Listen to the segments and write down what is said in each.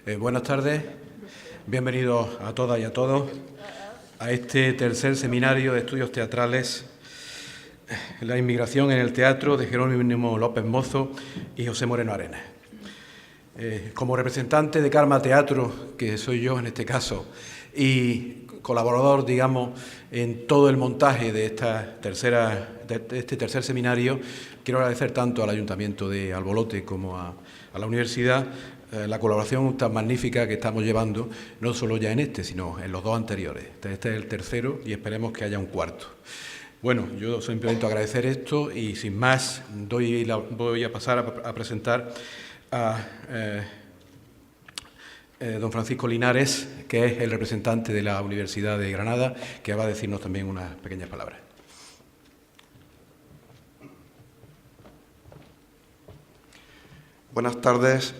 Buenas tardes, bienvenidos a todas y a todos a este tercer seminario de estudios teatrales, la inmigración en el teatro, de Jerónimo López Mozo y José Moreno Arenas. Como representante de Karma Teatro, que soy yo en este caso, y colaborador, digamos, en todo el montaje de este tercer seminario, quiero agradecer tanto al Ayuntamiento de Albolote como a la Universidad la colaboración tan magnífica que estamos llevando, no solo ya en este, sino en los dos anteriores. Este es el tercero y esperemos que haya un cuarto. Bueno, yo simplemente agradecer esto y sin más voy a pasar a presentar a don Francisco Linares, que es el representante de la Universidad de Granada, que va a decirnos también unas pequeñas palabras. Buenas tardes,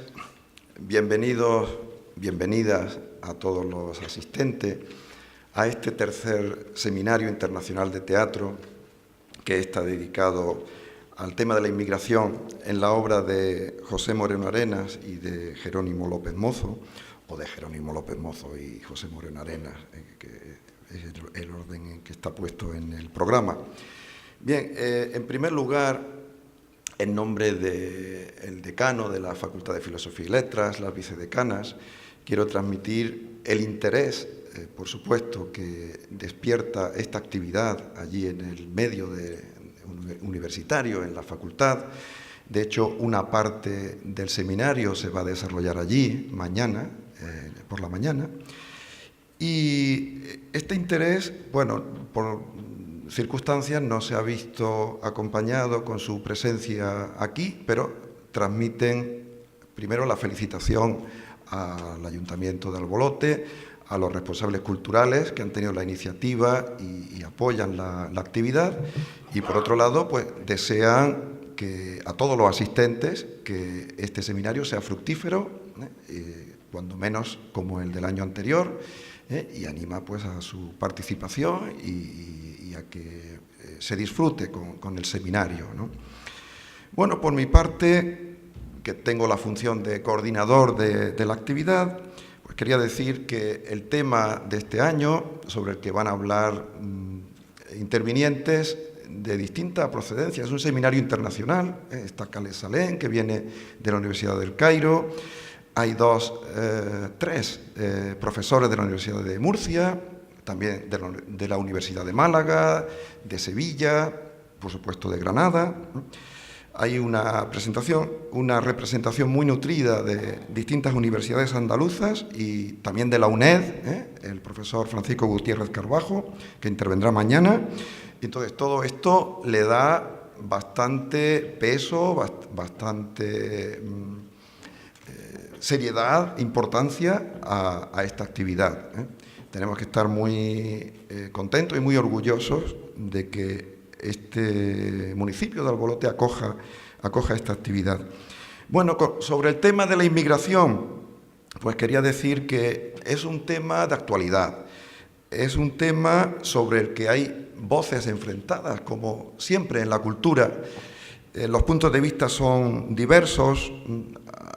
bienvenidas a todos los asistentes a este tercer seminario internacional de teatro que está dedicado al tema de la inmigración en la obra de José Moreno Arenas y de Jerónimo López Mozo, o de Jerónimo López Mozo y José Moreno Arenas, que es el orden en que está puesto en el programa. Bien, en primer lugar, en nombre del decano de la Facultad de Filosofía y Letras, las vicedecanas, quiero transmitir el interés, por supuesto, que despierta esta actividad allí en el medio universitario, en la facultad. De hecho, una parte del seminario se va a desarrollar allí mañana, por la mañana. Y este interés, bueno, por circunstancias no se ha visto acompañado con su presencia aquí, pero transmiten primero la felicitación al Ayuntamiento de Albolote, a los responsables culturales que han tenido la iniciativa y apoyan la actividad, y por otro lado, pues desean que a todos los asistentes que este seminario sea fructífero, cuando menos como el del año anterior, y anima pues a su participación y a que se disfrute con el seminario, ¿no? Bueno, por mi parte, que tengo la función de coordinador de la actividad, pues quería decir que el tema de este año, sobre el que van a hablar intervinientes de distinta procedencia, es un seminario internacional. Está Khaled Salem, que viene de la Universidad del Cairo. Hay tres profesores de la Universidad de Murcia, también de la Universidad de Málaga, de Sevilla, por supuesto de Granada. Hay una representación muy nutrida de distintas universidades andaluzas y también de la UNED, el profesor Francisco Gutiérrez Carbajo, que intervendrá mañana. Entonces, todo esto le da bastante peso, bastante seriedad, importancia a esta actividad. Tenemos que estar muy contentos y muy orgullosos de que este municipio de Albolote acoja esta actividad. Bueno, sobre el tema de la inmigración, pues quería decir que es un tema de actualidad, es un tema sobre el que hay voces enfrentadas, como siempre en la cultura. Los puntos de vista son diversos,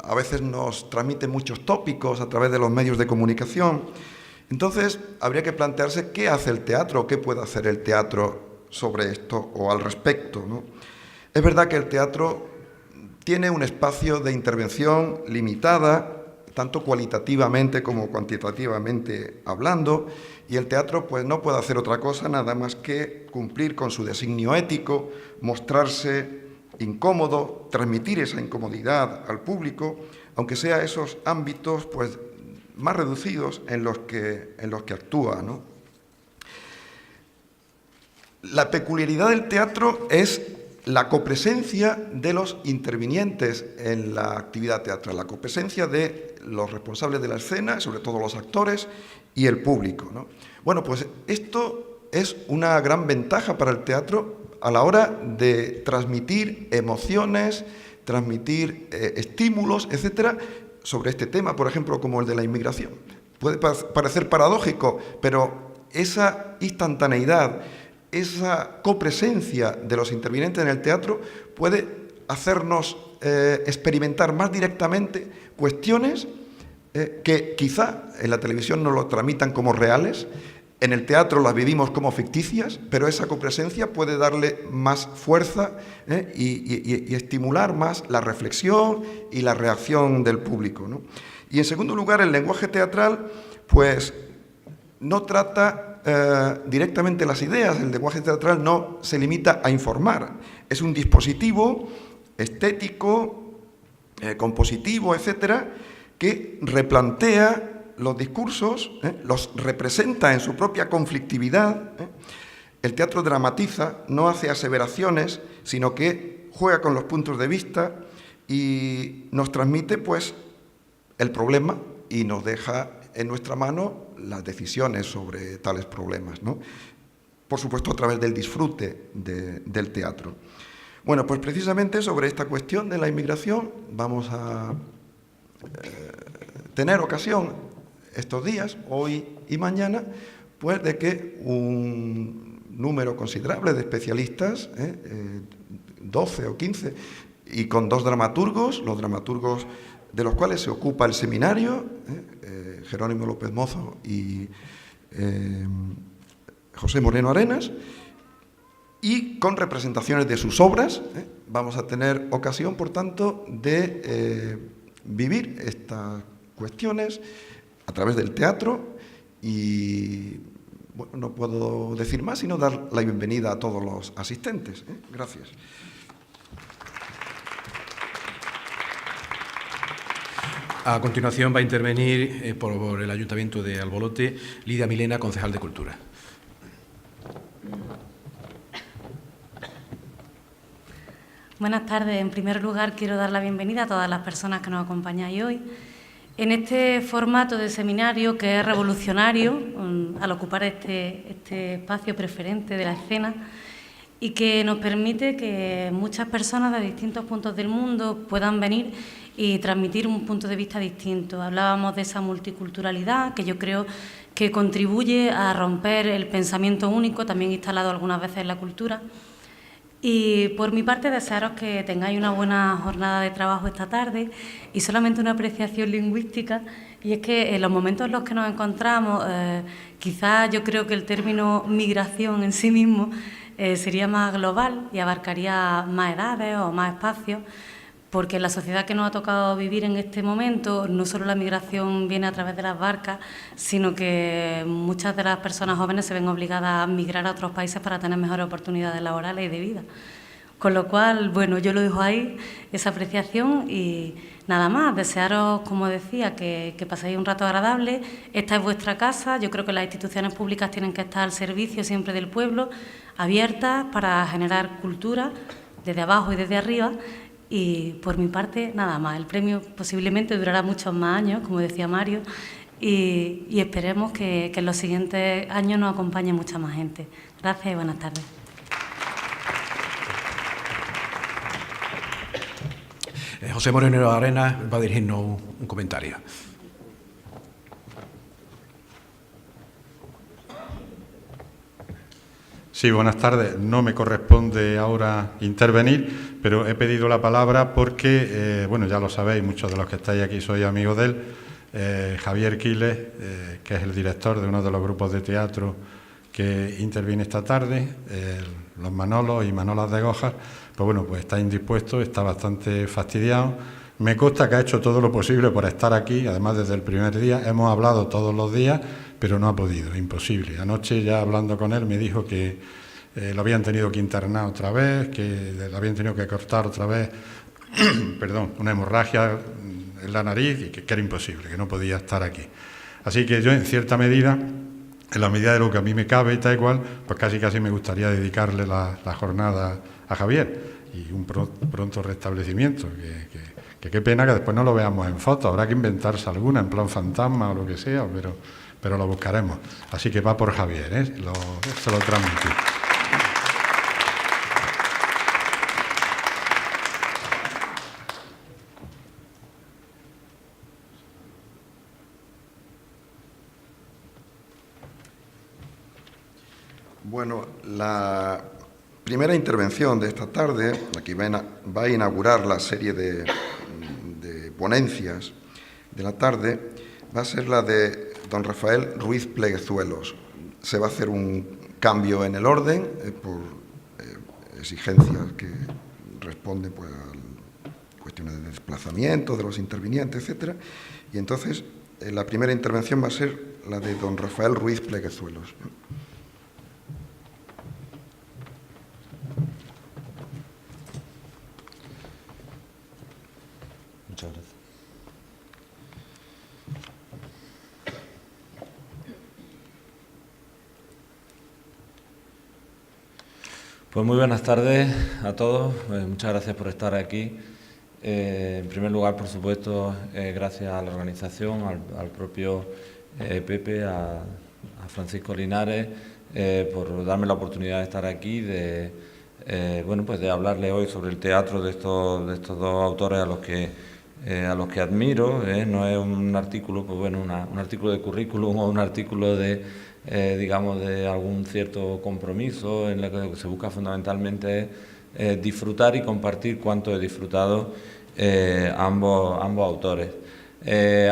a veces nos transmiten muchos tópicos a través de los medios de comunicación. Entonces, habría que plantearse qué hace el teatro, qué puede hacer el teatro sobre esto o al respecto, ¿no? Es verdad que el teatro tiene un espacio de intervención limitada, tanto cualitativamente como cuantitativamente hablando, y el teatro pues no puede hacer otra cosa nada más que cumplir con su designio ético, mostrarse incómodo, transmitir esa incomodidad al público, aunque sea esos ámbitos pues más reducidos en los que actúa, ¿no? La peculiaridad del teatro es la copresencia de los intervinientes en la actividad teatral, la copresencia de los responsables de la escena, sobre todo los actores, y el público, ¿no? Bueno, pues esto es una gran ventaja para el teatro a la hora de transmitir emociones, transmitir estímulos, etcétera, sobre este tema, por ejemplo, como el de la inmigración. Puede parecer paradójico, pero esa instantaneidad, esa copresencia de los intervinientes en el teatro puede hacernos experimentar más directamente cuestiones que quizá en la televisión nos lo tramitan como reales, en el teatro las vivimos como ficticias, pero esa copresencia puede darle más fuerza y estimular más la reflexión y la reacción del público, ¿no? Y en segundo lugar, el lenguaje teatral pues no trata directamente las ideas. El lenguaje teatral no se limita a informar, es un dispositivo estético, compositivo, etcétera, que replantea los discursos, los representa en su propia conflictividad. El teatro dramatiza, no hace aseveraciones, sino que juega con los puntos de vista y nos transmite pues el problema y nos deja en nuestra mano las decisiones sobre tales problemas, ¿no? Por supuesto, a través del disfrute del teatro. Bueno, pues precisamente sobre esta cuestión de la inmigración vamos a tener ocasión estos días, hoy y mañana, pues de que un número considerable de especialistas, 12 o 15, y con 2 dramaturgos, los dramaturgos de los cuales se ocupa el seminario, Jerónimo López Mozo y José Moreno Arenas, y con representaciones de sus obras, vamos a tener ocasión, por tanto, de vivir estas cuestiones a través del teatro y, bueno, no puedo decir más sino dar la bienvenida a todos los asistentes. Gracias. A continuación va a intervenir por el Ayuntamiento de Albolote Lidia Milena, concejal de Cultura. Buenas tardes. En primer lugar, quiero dar la bienvenida a todas las personas que nos acompañáis hoy en este formato de seminario que es revolucionario al ocupar este espacio preferente de la escena y que nos permite que muchas personas de distintos puntos del mundo puedan venir y transmitir un punto de vista distinto. Hablábamos de esa multiculturalidad que yo creo que contribuye a romper el pensamiento único, también instalado algunas veces en la cultura. Y por mi parte, desearos que tengáis una buena jornada de trabajo esta tarde y solamente una apreciación lingüística, y es que en los momentos en los que nos encontramos, quizás yo creo que el término migración en sí mismo sería más global y abarcaría más edades o más espacios, porque en la sociedad que nos ha tocado vivir en este momento, no solo la migración viene a través de las barcas, sino que muchas de las personas jóvenes se ven obligadas a migrar a otros países para tener mejores oportunidades laborales y de vida. Con lo cual, bueno, yo lo dejo ahí, esa apreciación, y nada más, desearos, como decía, que paséis un rato agradable. Esta es vuestra casa, yo creo que las instituciones públicas tienen que estar al servicio siempre del pueblo, abiertas para generar cultura desde abajo y desde arriba. Y por mi parte, nada más. El premio posiblemente durará muchos más años, como decía Mario, y esperemos que en los siguientes años nos acompañe mucha más gente. Gracias y buenas tardes. José Moreno Arenas va a dirigirnos un comentario. Sí, buenas tardes. No me corresponde ahora intervenir, pero he pedido la palabra porque, bueno, ya lo sabéis, muchos de los que estáis aquí sois amigos de él. Javier Quiles, que es el director de uno de los grupos de teatro que interviene esta tarde, los Manolos y Manolas de Gojas, pues bueno, pues está indispuesto, está bastante fastidiado. Me consta que ha hecho todo lo posible por estar aquí, además desde el primer día. Hemos hablado todos los días, pero no ha podido, imposible. Anoche ya hablando con él me dijo que lo habían tenido que internar otra vez, que lo habían tenido que cortar otra vez, perdón, una hemorragia en la nariz y que era imposible, que no podía estar aquí. Así que yo, en cierta medida, en la medida de lo que a mí me cabe y tal igual, pues casi me gustaría dedicarle la jornada a Javier y un pronto restablecimiento, que qué pena que después no lo veamos en foto, habrá que inventarse alguna en plan fantasma o lo que sea, pero lo buscaremos. Así que va por Javier, se lo transmití. Bueno, la primera intervención de esta tarde, la que va a inaugurar la serie de ponencias de la tarde, va a ser la de don Rafael Ruiz Pleguezuelos. Se va a hacer un cambio en el orden por exigencias que responden pues, a cuestiones de desplazamiento de los intervinientes, etcétera. Y entonces la primera intervención va a ser la de don Rafael Ruiz Pleguezuelos. Muchas gracias. Pues muy buenas tardes a todos. Muchas gracias por estar aquí. En primer lugar, por supuesto, gracias a la organización, al propio Pepe, a Francisco Linares, por darme la oportunidad de estar aquí, de hablarle hoy sobre el teatro de estos dos autores a los que admiro. No es un artículo, un artículo de currículum o un artículo de algún cierto compromiso. En lo que se busca fundamentalmente es disfrutar y compartir cuánto he disfrutado ambos autores.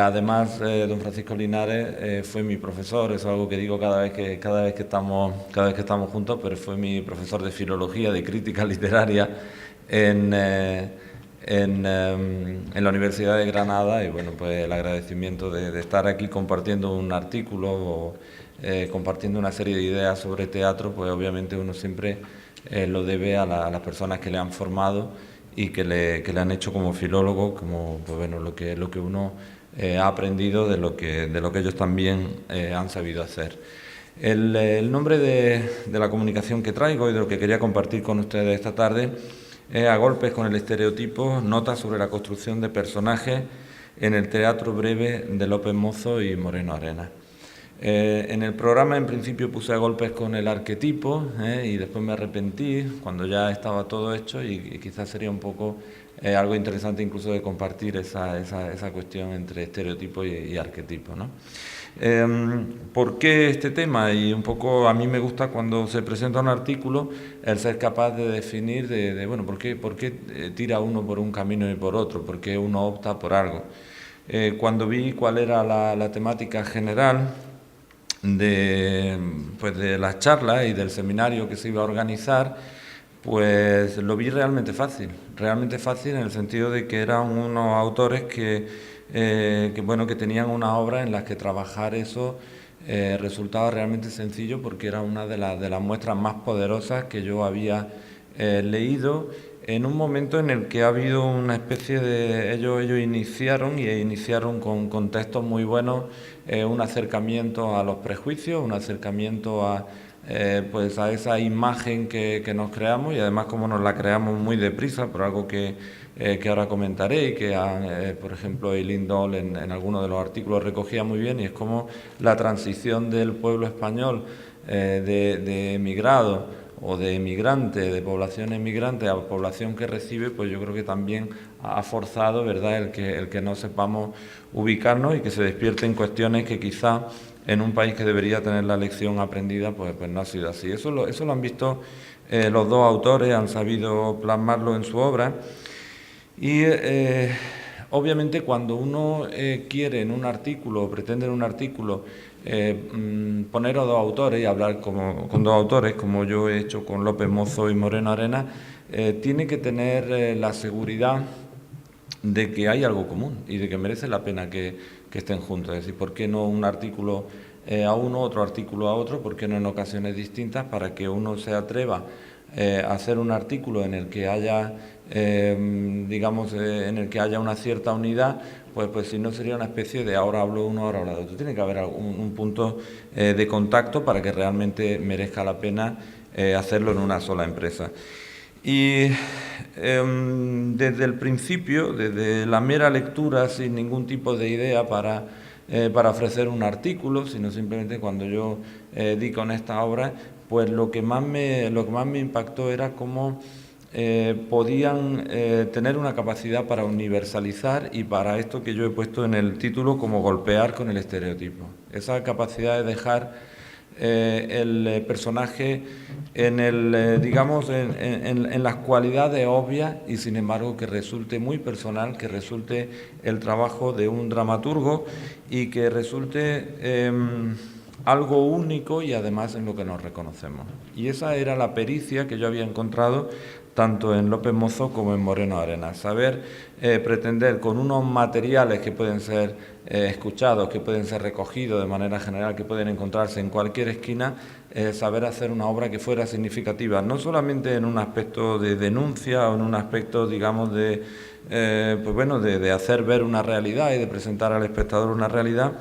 Además, don Francisco Linares fue mi profesor. Es algo que digo cada vez que estamos juntos, pero fue mi profesor de filología, de crítica literaria en la Universidad de Granada, y bueno, pues el agradecimiento de estar aquí compartiendo un artículo o compartiendo una serie de ideas sobre teatro, pues obviamente uno siempre lo debe a las personas que le han formado y que le han hecho como filólogo, como pues bueno, lo que uno ha aprendido de lo que ellos también han sabido hacer. El nombre de la comunicación que traigo y de lo que quería compartir con ustedes esta tarde es A golpes con el estereotipo, notas sobre la construcción de personajes en el teatro breve de López Mozo y Moreno Arenas. En el programa en principio puse A golpes con el arquetipo y después me arrepentí cuando ya estaba todo hecho, y quizás sería un poco algo interesante incluso de compartir esa cuestión entre estereotipo y arquetipo, ¿no? ¿Por qué este tema? Y un poco a mí me gusta cuando se presenta un artículo el ser capaz de definir ¿por qué tira uno por un camino y por otro? ¿Por qué uno opta por algo? Cuando vi cuál era la temática general de las charlas y del seminario que se iba a organizar, pues lo vi realmente fácil en el sentido de que eran unos autores que tenían una obra en la que trabajar eso resultaba realmente sencillo, porque era una de las muestras más poderosas que yo había leído en un momento en el que ha habido una especie de... Ellos iniciaron con textos muy buenos, un acercamiento a los prejuicios, un acercamiento a esa imagen que nos creamos, y además como nos la creamos muy deprisa, por algo que ahora comentaré, y que por ejemplo Eileen Doll en algunos de los artículos recogía muy bien, y es como la transición del pueblo español de emigrado o de emigrante, de población emigrante a población que recibe, pues yo creo que también ha forzado, ¿verdad?, el que no sepamos ubicarnos y que se despierten cuestiones que quizá en un país que debería tener la lección aprendida, pues no ha sido así. Eso lo han visto los dos autores, han sabido plasmarlo en su obra, y obviamente cuando uno quiere en un artículo, o pretende en un artículo, poner a dos autores y hablar con dos autores, como yo he hecho con López Mozo y Moreno Arenas, tiene que tener la seguridad de que hay algo común y de que merece la pena que estén juntos. Es decir, ¿por qué no un artículo a uno, otro artículo a otro? ¿Por qué no en ocasiones distintas? Para que uno se atreva a hacer un artículo en el que haya, en el que haya una cierta unidad, pues si no sería una especie de ahora hablo uno, ahora habla otro. Tiene que haber un punto de contacto para que realmente merezca la pena hacerlo en una sola empresa. Y desde el principio, desde la mera lectura, sin ningún tipo de idea para ofrecer un artículo, sino simplemente cuando yo di con esta obra, pues lo que más me impactó era cómo podían tener una capacidad para universalizar, y para esto que yo he puesto en el título como golpear con el estereotipo. Esa capacidad de dejar el personaje digamos, en las cualidades obvias y sin embargo que resulte muy personal, que resulte el trabajo de un dramaturgo y que resulte algo único y además en lo que nos reconocemos. Y esa era la pericia que yo había encontrado tanto en López Mozo como en Moreno Arenas. Saber pretender con unos materiales que pueden ser escuchados, que pueden ser recogidos de manera general, que pueden encontrarse en cualquier esquina, saber hacer una obra que fuera significativa, no solamente en un aspecto de denuncia o en un aspecto, digamos, de hacer ver una realidad y de presentar al espectador una realidad,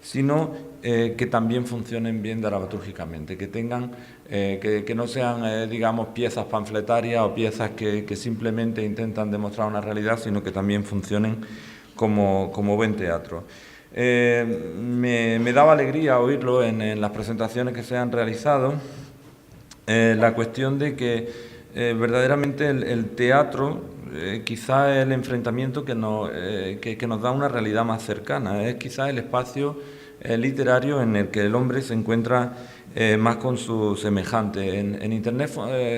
sino que también funcionen bien dramatúrgicamente, que tengan, que no sean, digamos, piezas panfletarias o piezas que simplemente intentan demostrar una realidad, sino que también funcionen como buen teatro. Me daba alegría oírlo en las presentaciones que se han realizado, la cuestión de que verdaderamente el teatro quizá es el enfrentamiento que nos da una realidad más cercana, es quizá el espacio literario en el que el hombre se encuentra más con su semejante. En Internet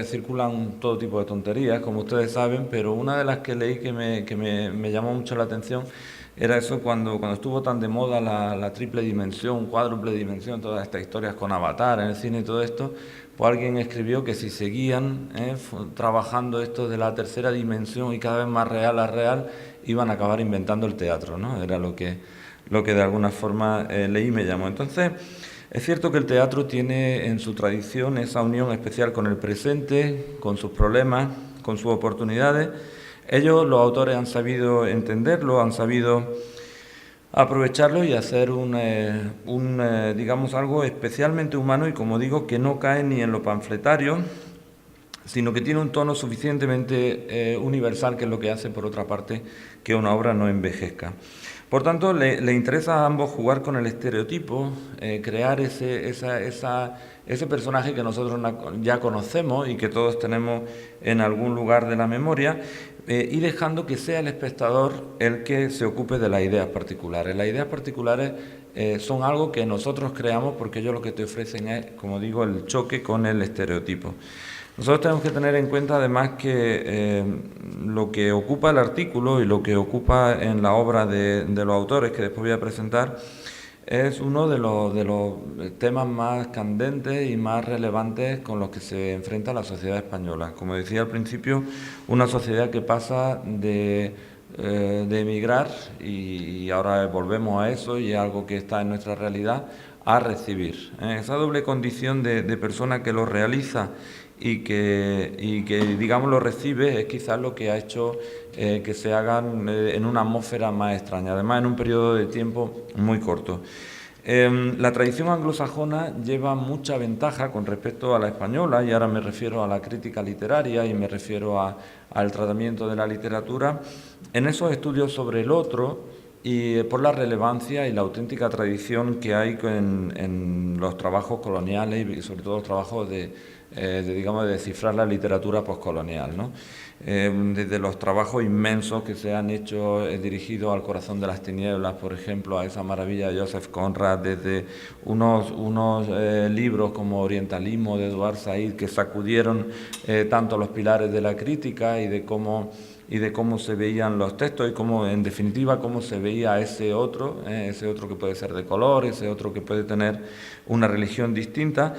circulan todo tipo de tonterías, como ustedes saben, pero una de las que leí que me llamó mucho la atención era eso cuando estuvo tan de moda la triple dimensión, cuádruple dimensión, todas estas historias con Avatar en el cine y todo esto, pues alguien escribió que si seguían trabajando esto de la tercera dimensión y cada vez más real a real, iban a acabar inventando el teatro, ¿no? Era lo que de alguna forma leí y me llamó. Entonces, es cierto que el teatro tiene en su tradición esa unión especial con el presente, con sus problemas, con sus oportunidades. Ellos, los autores, han sabido entenderlo, han sabido aprovecharlo y hacer digamos, algo especialmente humano y, como digo, que no cae ni en lo panfletario, sino que tiene un tono suficientemente universal, que es lo que hace, por otra parte, que una obra no envejezca. Por tanto, le interesa a ambos jugar con el estereotipo, crear ese personaje que nosotros ya conocemos y que todos tenemos en algún lugar de la memoria, y dejando que sea el espectador el que se ocupe de las ideas particulares. Las ideas particulares son algo que nosotros creamos porque ellos lo que te ofrecen es, como digo, el choque con el estereotipo. Nosotros tenemos que tener en cuenta además que lo que ocupa el artículo y lo que ocupa en la obra de los autores que después voy a presentar es uno de los temas más candentes y más relevantes con los que se enfrenta la sociedad española. Como decía al principio, una sociedad que pasa de emigrar, y ahora volvemos a eso y es algo que está en nuestra realidad, a recibir. Esa doble condición de persona que lo realiza y que digamos lo recibe es quizás lo que ha hecho que se hagan en una atmósfera más extraña, además en un periodo de tiempo muy corto. La tradición anglosajona lleva mucha ventaja con respecto a la española, y ahora me refiero a la crítica literaria y me refiero al tratamiento de la literatura, en esos estudios sobre el otro, y por la relevancia y la auténtica tradición que hay en los trabajos coloniales y sobre todo los trabajos de descifrar la literatura postcolonial, ¿no? Desde los trabajos inmensos que se han hecho dirigidos al corazón de las tinieblas, por ejemplo, a esa maravilla de Joseph Conrad, desde unos libros como Orientalismo de Edward Said, que sacudieron tanto los pilares de la crítica y de cómo se veían los textos y cómo, en definitiva, cómo se veía ese otro que puede ser de color, ese otro que puede tener una religión distinta.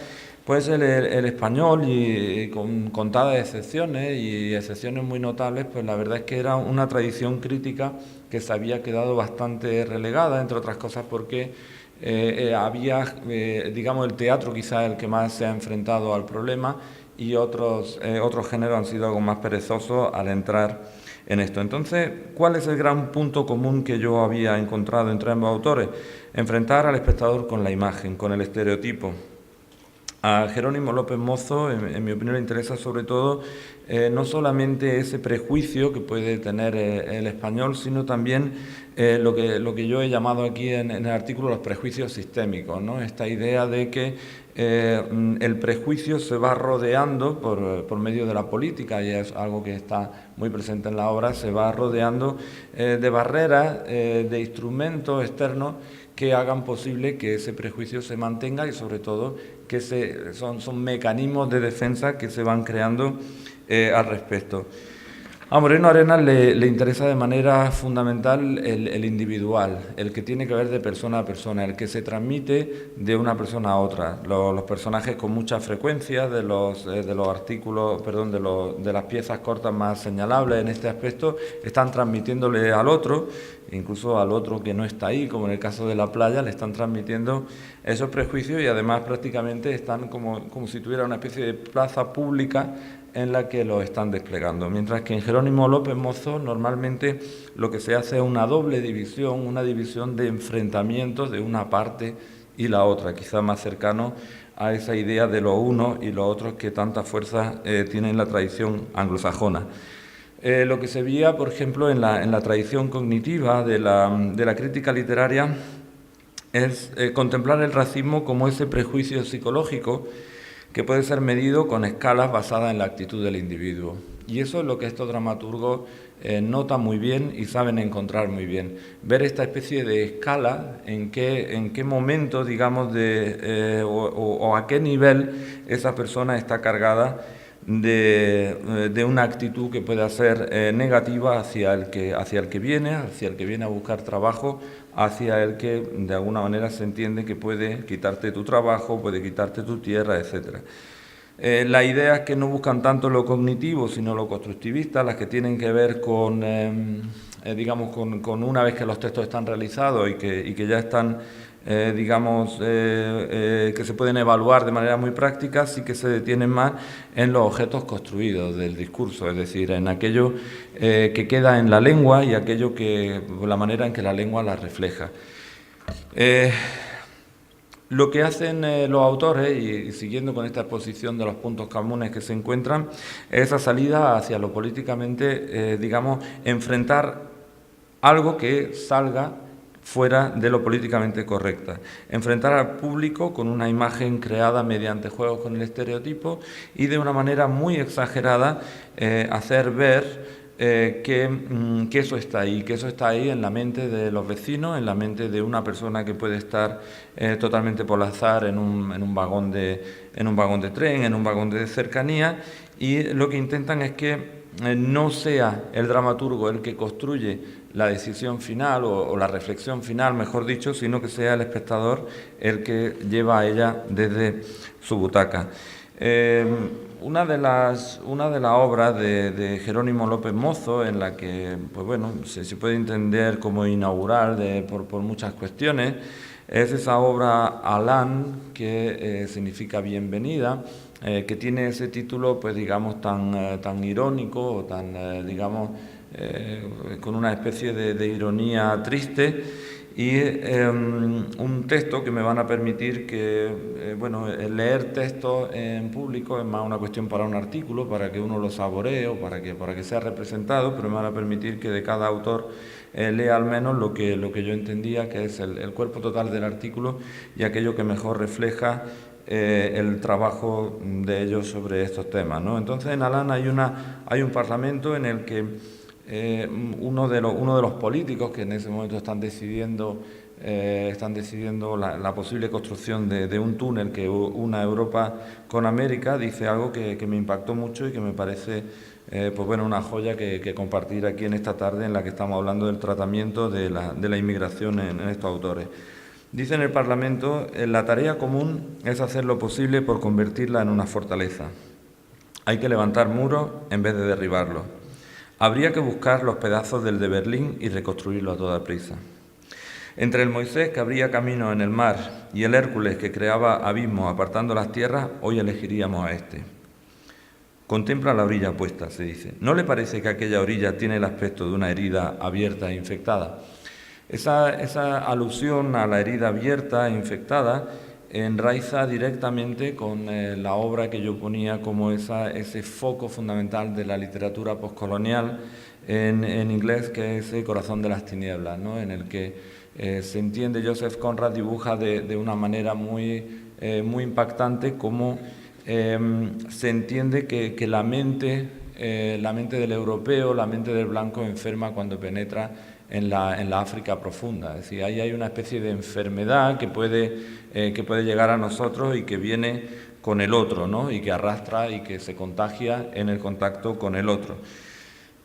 Pues el español, y con contadas excepciones y excepciones muy notables, pues la verdad es que era una tradición crítica que se había quedado bastante relegada, entre otras cosas porque había, digamos, el teatro quizás el que más se ha enfrentado al problema, y otros géneros han sido algo más perezosos al entrar en esto. Entonces, ¿cuál es el gran punto común que yo había encontrado entre ambos autores? Enfrentar al espectador con la imagen, con el estereotipo. A Jerónimo López Mozo, en mi opinión, le interesa sobre todo no solamente ese prejuicio que puede tener el español, sino también lo que yo he llamado aquí en el artículo los prejuicios sistémicos, ¿no? Esta idea de que el prejuicio se va rodeando por medio de la política, y es algo que está muy presente en la obra, se va rodeando de barreras, de instrumentos externos que hagan posible que ese prejuicio se mantenga y sobre todo que son mecanismos de defensa que se van creando al respecto. A Moreno Arenas le interesa de manera fundamental el individual, el que tiene que ver de persona a persona, el que se transmite de una persona a otra. Los personajes con mucha frecuencia de los artículos, perdón, de las piezas cortas más señalables en este aspecto, están transmitiéndole al otro, incluso al otro que no está ahí, como en el caso de la playa, le están transmitiendo esos prejuicios y además prácticamente están como si tuviera una especie de plaza pública en la que lo están desplegando, mientras que en Jerónimo López Mozo normalmente lo que se hace es una doble división, una división de enfrentamientos de una parte y la otra, quizá más cercano a esa idea de lo uno y lo otro que tanta fuerza tiene en la tradición anglosajona. Lo que se veía, por ejemplo, en la tradición cognitiva de la crítica literaria es contemplar el racismo como ese prejuicio psicológico que puede ser medido con escalas basadas en la actitud del individuo. Y eso es lo que estos dramaturgos notan muy bien y saben encontrar muy bien. Ver esta especie de escala, en qué momento, digamos, o a qué nivel esa persona está cargada de una actitud que pueda ser negativa hacia el que viene a buscar trabajo, hacia el que de alguna manera se entiende que puede quitarte tu trabajo, puede quitarte tu tierra, etc. Las ideas que no buscan tanto lo cognitivo, sino lo constructivista, las que tienen que ver con una vez que los textos están realizados y que ya están que se pueden evaluar de manera muy práctica, sí que se detienen más en los objetos construidos del discurso, es decir, en aquello que queda en la lengua y aquello la manera en que la lengua la refleja. Lo que hacen los autores, y siguiendo con esta exposición de los puntos comunes que se encuentran, es esa salida hacia lo políticamente, enfrentar algo que salga fuera de lo políticamente correcta. Enfrentar al público con una imagen creada mediante juegos con el estereotipo y de una manera muy exagerada hacer ver que eso está ahí en la mente de los vecinos, en la mente de una persona que puede estar totalmente por azar en un vagón de tren, en un vagón de cercanía, y lo que intentan es que no sea el dramaturgo el que construye la decisión final o la reflexión final, mejor dicho, sino que sea el espectador el que lleva a ella desde su butaca. Una de las obras de Jerónimo López Mozo, en la que se puede entender como inaugural por muchas cuestiones, es esa obra Alán, que significa bienvenida, que tiene ese título tan irónico o tan con una especie de ironía triste, y un texto que me van a permitir que el leer textos en público es más una cuestión para un artículo, para que uno lo saboree o para que sea representado, pero me van a permitir que de cada autor lea al menos lo que yo entendía que es el cuerpo total del artículo y aquello que mejor refleja el trabajo de ellos sobre estos temas, ¿no? Entonces en Alán hay un parlamento en el que uno de los políticos que en ese momento están decidiendo la posible construcción de un túnel que una Europa con América, dice algo que me impactó mucho y que me parece una joya que compartir aquí en esta tarde en la que estamos hablando del tratamiento de la inmigración en estos autores. Dice en el Parlamento: la tarea común es hacer lo posible por convertirla en una fortaleza. Hay que levantar muros en vez de derribarlos. Habría que buscar los pedazos del de Berlín y reconstruirlo a toda prisa. Entre el Moisés que abría camino en el mar y el Hércules que creaba abismos apartando las tierras, hoy elegiríamos a este. Contempla la orilla puesta, se dice. ¿No le parece que aquella orilla tiene el aspecto de una herida abierta e infectada? Esa alusión a la herida abierta e infectada enraiza directamente con la obra que yo ponía como ese foco fundamental de la literatura postcolonial en inglés, que es El corazón de las tinieblas, ¿no? En el que se entiende, Joseph Conrad dibuja de una manera muy impactante cómo se entiende que la mente del europeo, la mente del blanco enferma cuando penetra en la África profunda. Es decir, ahí hay una especie de enfermedad que puede llegar a nosotros y que viene con el otro, ¿no? Y que arrastra y que se contagia en el contacto con el otro.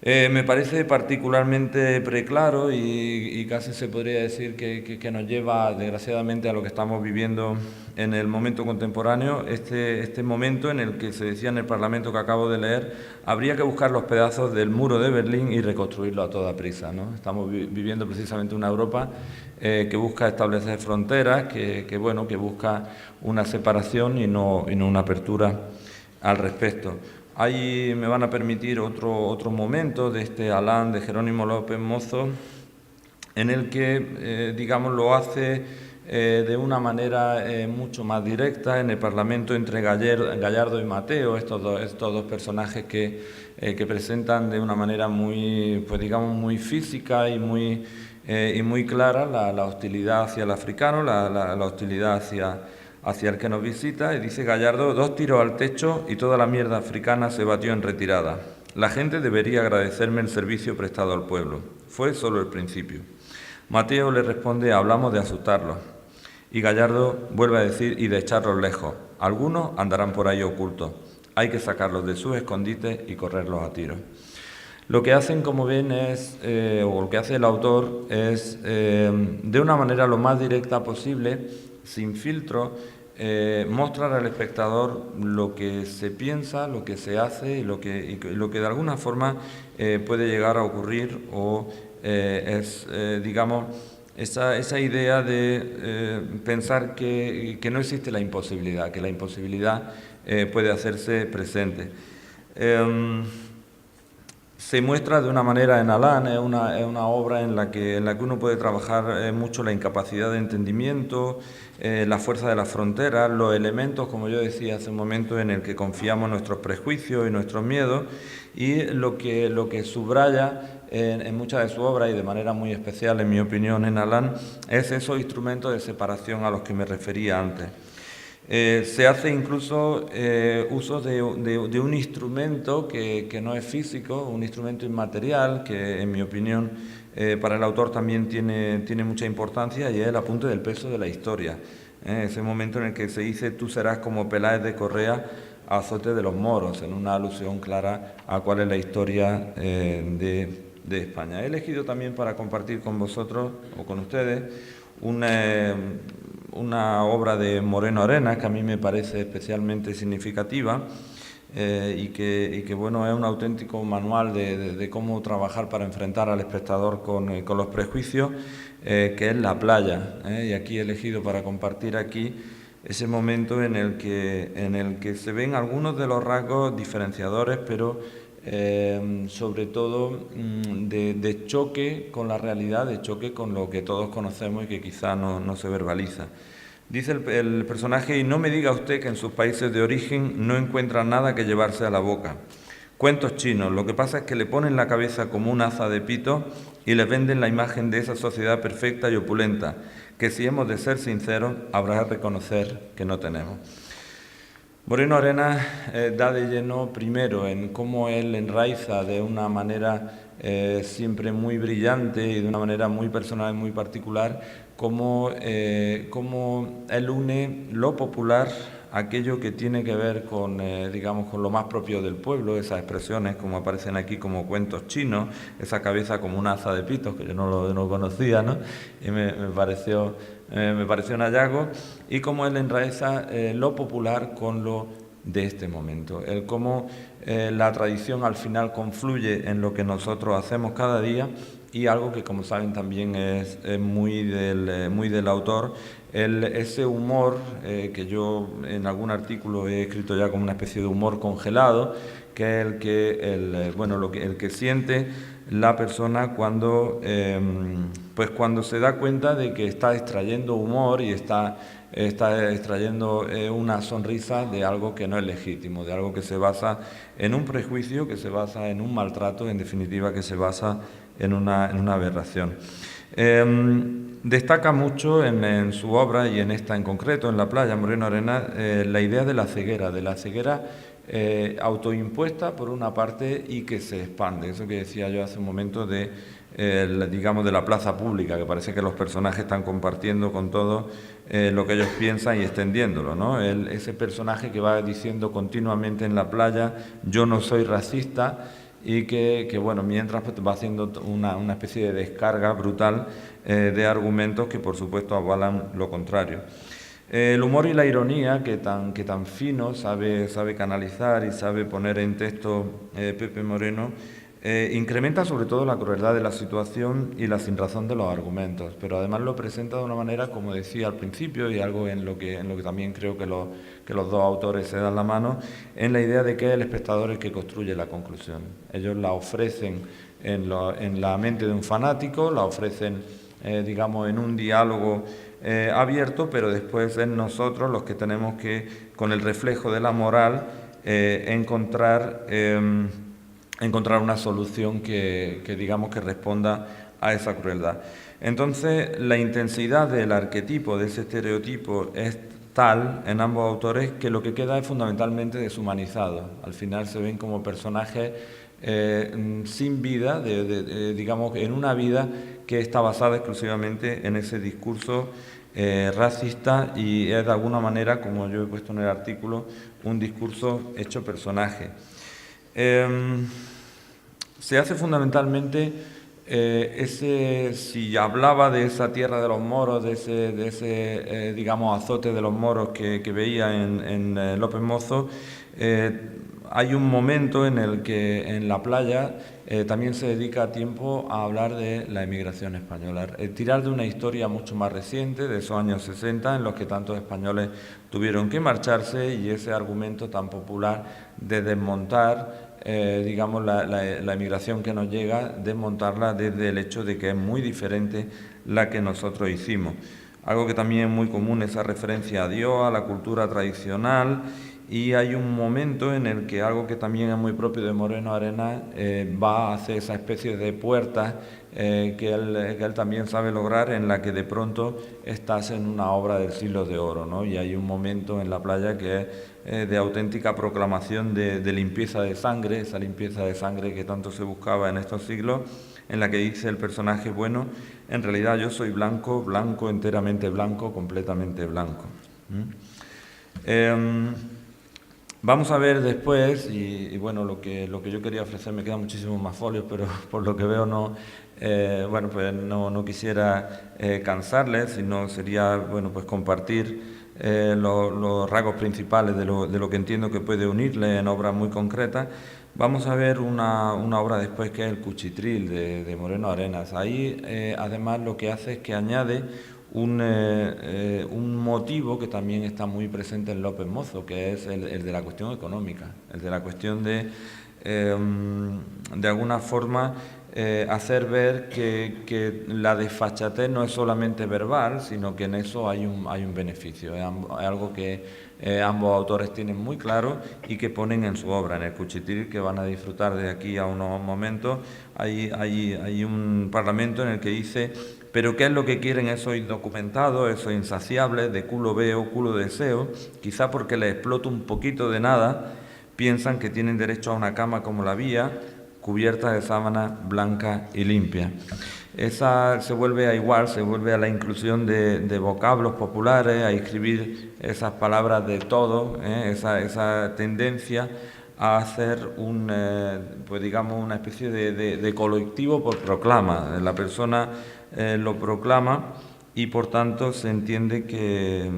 Me parece particularmente preclaro y casi se podría decir que nos lleva desgraciadamente a lo que estamos viviendo en el momento contemporáneo, este momento en el que se decía en el Parlamento que acabo de leer, habría que buscar los pedazos del muro de Berlín y reconstruirlo a toda prisa, ¿no? Estamos viviendo precisamente una Europa que busca establecer fronteras, que busca una separación y no una apertura al respecto. Ahí me van a permitir otro momento de este Alán de Jerónimo López Mozo, en el que, digamos, lo hace de una manera mucho más directa en el Parlamento entre Gallardo y Mateo, estos dos personajes que presentan de una manera muy, pues digamos, muy física y muy clara la hostilidad hacia el africano, la hostilidad hacia el que nos visita, y dice Gallardo: 2 tiros al techo y toda la mierda africana se batió en retirada. La gente debería agradecerme el servicio prestado al pueblo. Fue solo el principio. Mateo le responde: hablamos de asustarlos. Y Gallardo vuelve a decir: y de echarlos lejos. Algunos andarán por ahí ocultos. Hay que sacarlos de sus escondites y correrlos a tiros. Lo que hacen, como ven, o lo que hace el autor es, de una manera lo más directa posible, sin filtro, mostrar al espectador lo que se piensa, lo que se hace y lo que de alguna forma puede llegar a ocurrir, o digamos, esa idea de pensar que no existe la imposibilidad, que la imposibilidad puede hacerse presente. Se muestra de una manera en Alán, es una obra en la que uno puede trabajar mucho la incapacidad de entendimiento, la fuerza de las fronteras, los elementos, como yo decía hace un momento, en el que confiamos nuestros prejuicios y nuestros miedos, y lo que subraya en muchas de sus obras, y de manera muy especial, en mi opinión, en Alán, es esos instrumentos de separación a los que me refería antes. Se hace incluso uso de un instrumento que no es físico, un instrumento inmaterial, que en mi opinión para el autor también tiene mucha importancia, y es el apunte del peso de la historia. Ese momento en el que se dice: tú serás como Peláez de Correa a azote de los moros, en una alusión clara a cuál es la historia de España. He elegido también para compartir con vosotros o con ustedes una obra de Moreno Arenas que a mí me parece especialmente significativa y que bueno, es un auténtico manual de cómo trabajar para enfrentar al espectador con los prejuicios, que es La playa. Y aquí he elegido para compartir aquí ese momento en el que se ven algunos de los rasgos diferenciadores, pero sobre todo de choque con la realidad, de choque con lo que todos conocemos y que quizá no se verbaliza. Dice el personaje: y no me diga usted que en sus países de origen no encuentran nada que llevarse a la boca. Cuentos chinos, lo que pasa es que le ponen la cabeza como un aza de pito y le venden la imagen de esa sociedad perfecta y opulenta, que si hemos de ser sinceros, habrá que reconocer que no tenemos. Moreno Arenas da de lleno primero en cómo él enraiza de una manera siempre muy brillante y de una manera muy personal y muy particular, cómo él une lo popular, aquello que tiene que ver con, digamos, con lo más propio del pueblo, esas expresiones como aparecen aquí como cuentos chinos, esa cabeza como una aza de pitos, que yo no lo conocía, ¿no? Y me pareció un hallazgo, y cómo él enraiza lo popular con lo de este momento, el cómo la tradición al final confluye en lo que nosotros hacemos cada día, y algo que, como saben, también es muy del autor, ese humor que yo en algún artículo he escrito ya como una especie de humor congelado, que es el que siente la persona cuando se da cuenta de que está extrayendo humor y está extrayendo una sonrisa de algo que no es legítimo, de algo que se basa en un prejuicio, que se basa en un maltrato, en definitiva que se basa en una aberración. Destaca mucho en su obra, y en esta en concreto, en La playa, Moreno Arenas, la idea de la ceguera autoimpuesta por una parte y que se expande. Eso que decía yo hace un momento de, digamos, de la plaza pública, que parece que los personajes están compartiendo con todos lo que ellos piensan y extendiéndolo, ¿no? Ese personaje que va diciendo continuamente en la playa, yo no soy racista, y que bueno, mientras pues, va haciendo una especie de descarga brutal de argumentos que por supuesto avalan lo contrario. El humor y la ironía que tan fino sabe canalizar y sabe poner en texto Pepe Moreno, incrementa sobre todo la crueldad de la situación y la sinrazón de los argumentos, pero además lo presenta de una manera, como decía al principio, y algo en lo que también creo que los dos autores se dan la mano, en la idea de que es el espectador el que construye la conclusión. Ellos la ofrecen en la mente de un fanático, la ofrecen, digamos, en un diálogo abierto, pero después es nosotros los que tenemos que, con el reflejo de la moral, encontrar una solución que digamos que responda a esa crueldad. Entonces, la intensidad del arquetipo, de ese estereotipo, es tal en ambos autores que lo que queda es fundamentalmente deshumanizado. Al final se ven como personajes sin vida, digamos, en una vida que está basada exclusivamente en ese discurso racista, y es de alguna manera, como yo he puesto en el artículo, un discurso hecho personaje. Se hace fundamentalmente si hablaba de esa tierra de los moros, de ese digamos, azote de los moros que veía en López Mozo, hay un momento en el que en la playa también se dedica tiempo a hablar de la emigración española, tirar de una historia mucho más reciente, de esos años 60, en los que tantos españoles tuvieron que marcharse, y ese argumento tan popular de desmontar, digamos, la emigración que nos llega, desmontarla desde el hecho de que es muy diferente la que nosotros hicimos. Algo que también es muy común, esa referencia a Dios, a la cultura tradicional. Y hay un momento en el que algo que también es muy propio de Moreno Arenas va a hacer esa especie de puerta que él también sabe lograr, en la que de pronto estás en una obra del siglo de oro, ¿no? Y hay un momento en la playa que es de auténtica proclamación de limpieza de sangre, esa limpieza de sangre que tanto se buscaba en estos siglos, en la que dice el personaje, bueno, en realidad yo soy blanco, blanco, enteramente blanco, completamente blanco. Vamos a ver después, y bueno, lo que yo quería ofrecer, me quedan muchísimos más folios, pero por lo que veo no, bueno, pues no quisiera cansarles, sino sería, bueno, pues compartir los rasgos principales de lo que entiendo que puede unirle en obras muy concretas. Vamos a ver una obra después que es El Cuchitril de Moreno Arenas. Ahí además lo que hace es que añade un motivo que también está muy presente en López Mozo, que es el de la cuestión económica, el de la cuestión de alguna forma hacer ver que la desfachatez no es solamente verbal, sino que en eso hay un beneficio, es algo que ambos autores tienen muy claro y que ponen en su obra. En El Cuchitril, que van a disfrutar de aquí a unos momentos, hay un parlamento en el que dice: pero ¿qué es lo que quieren esos indocumentados, esos insaciables, de culo veo, culo deseo? Quizá porque les explota un poquito de nada, piensan que tienen derecho a una cama como la vía, cubierta de sábana blanca y limpia. Esa se vuelve a la inclusión de vocablos populares, a escribir esas palabras de todo, esa tendencia a hacer pues digamos, una especie de colectivo por proclama. La persona lo proclama, y por tanto se entiende que,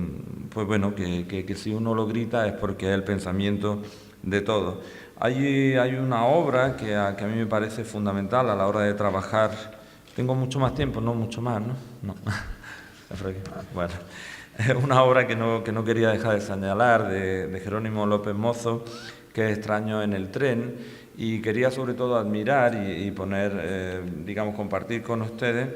pues bueno, que si uno lo grita es porque es el pensamiento de todos. Hay una obra que a mí me parece fundamental a la hora de trabajar. Tengo mucho más tiempo, no mucho más, ¿no? No. Bueno, es una obra que no quería dejar de señalar, de Jerónimo López Mozo, que es Extraño en el tren, y quería sobre todo admirar y poner, digamos, compartir con ustedes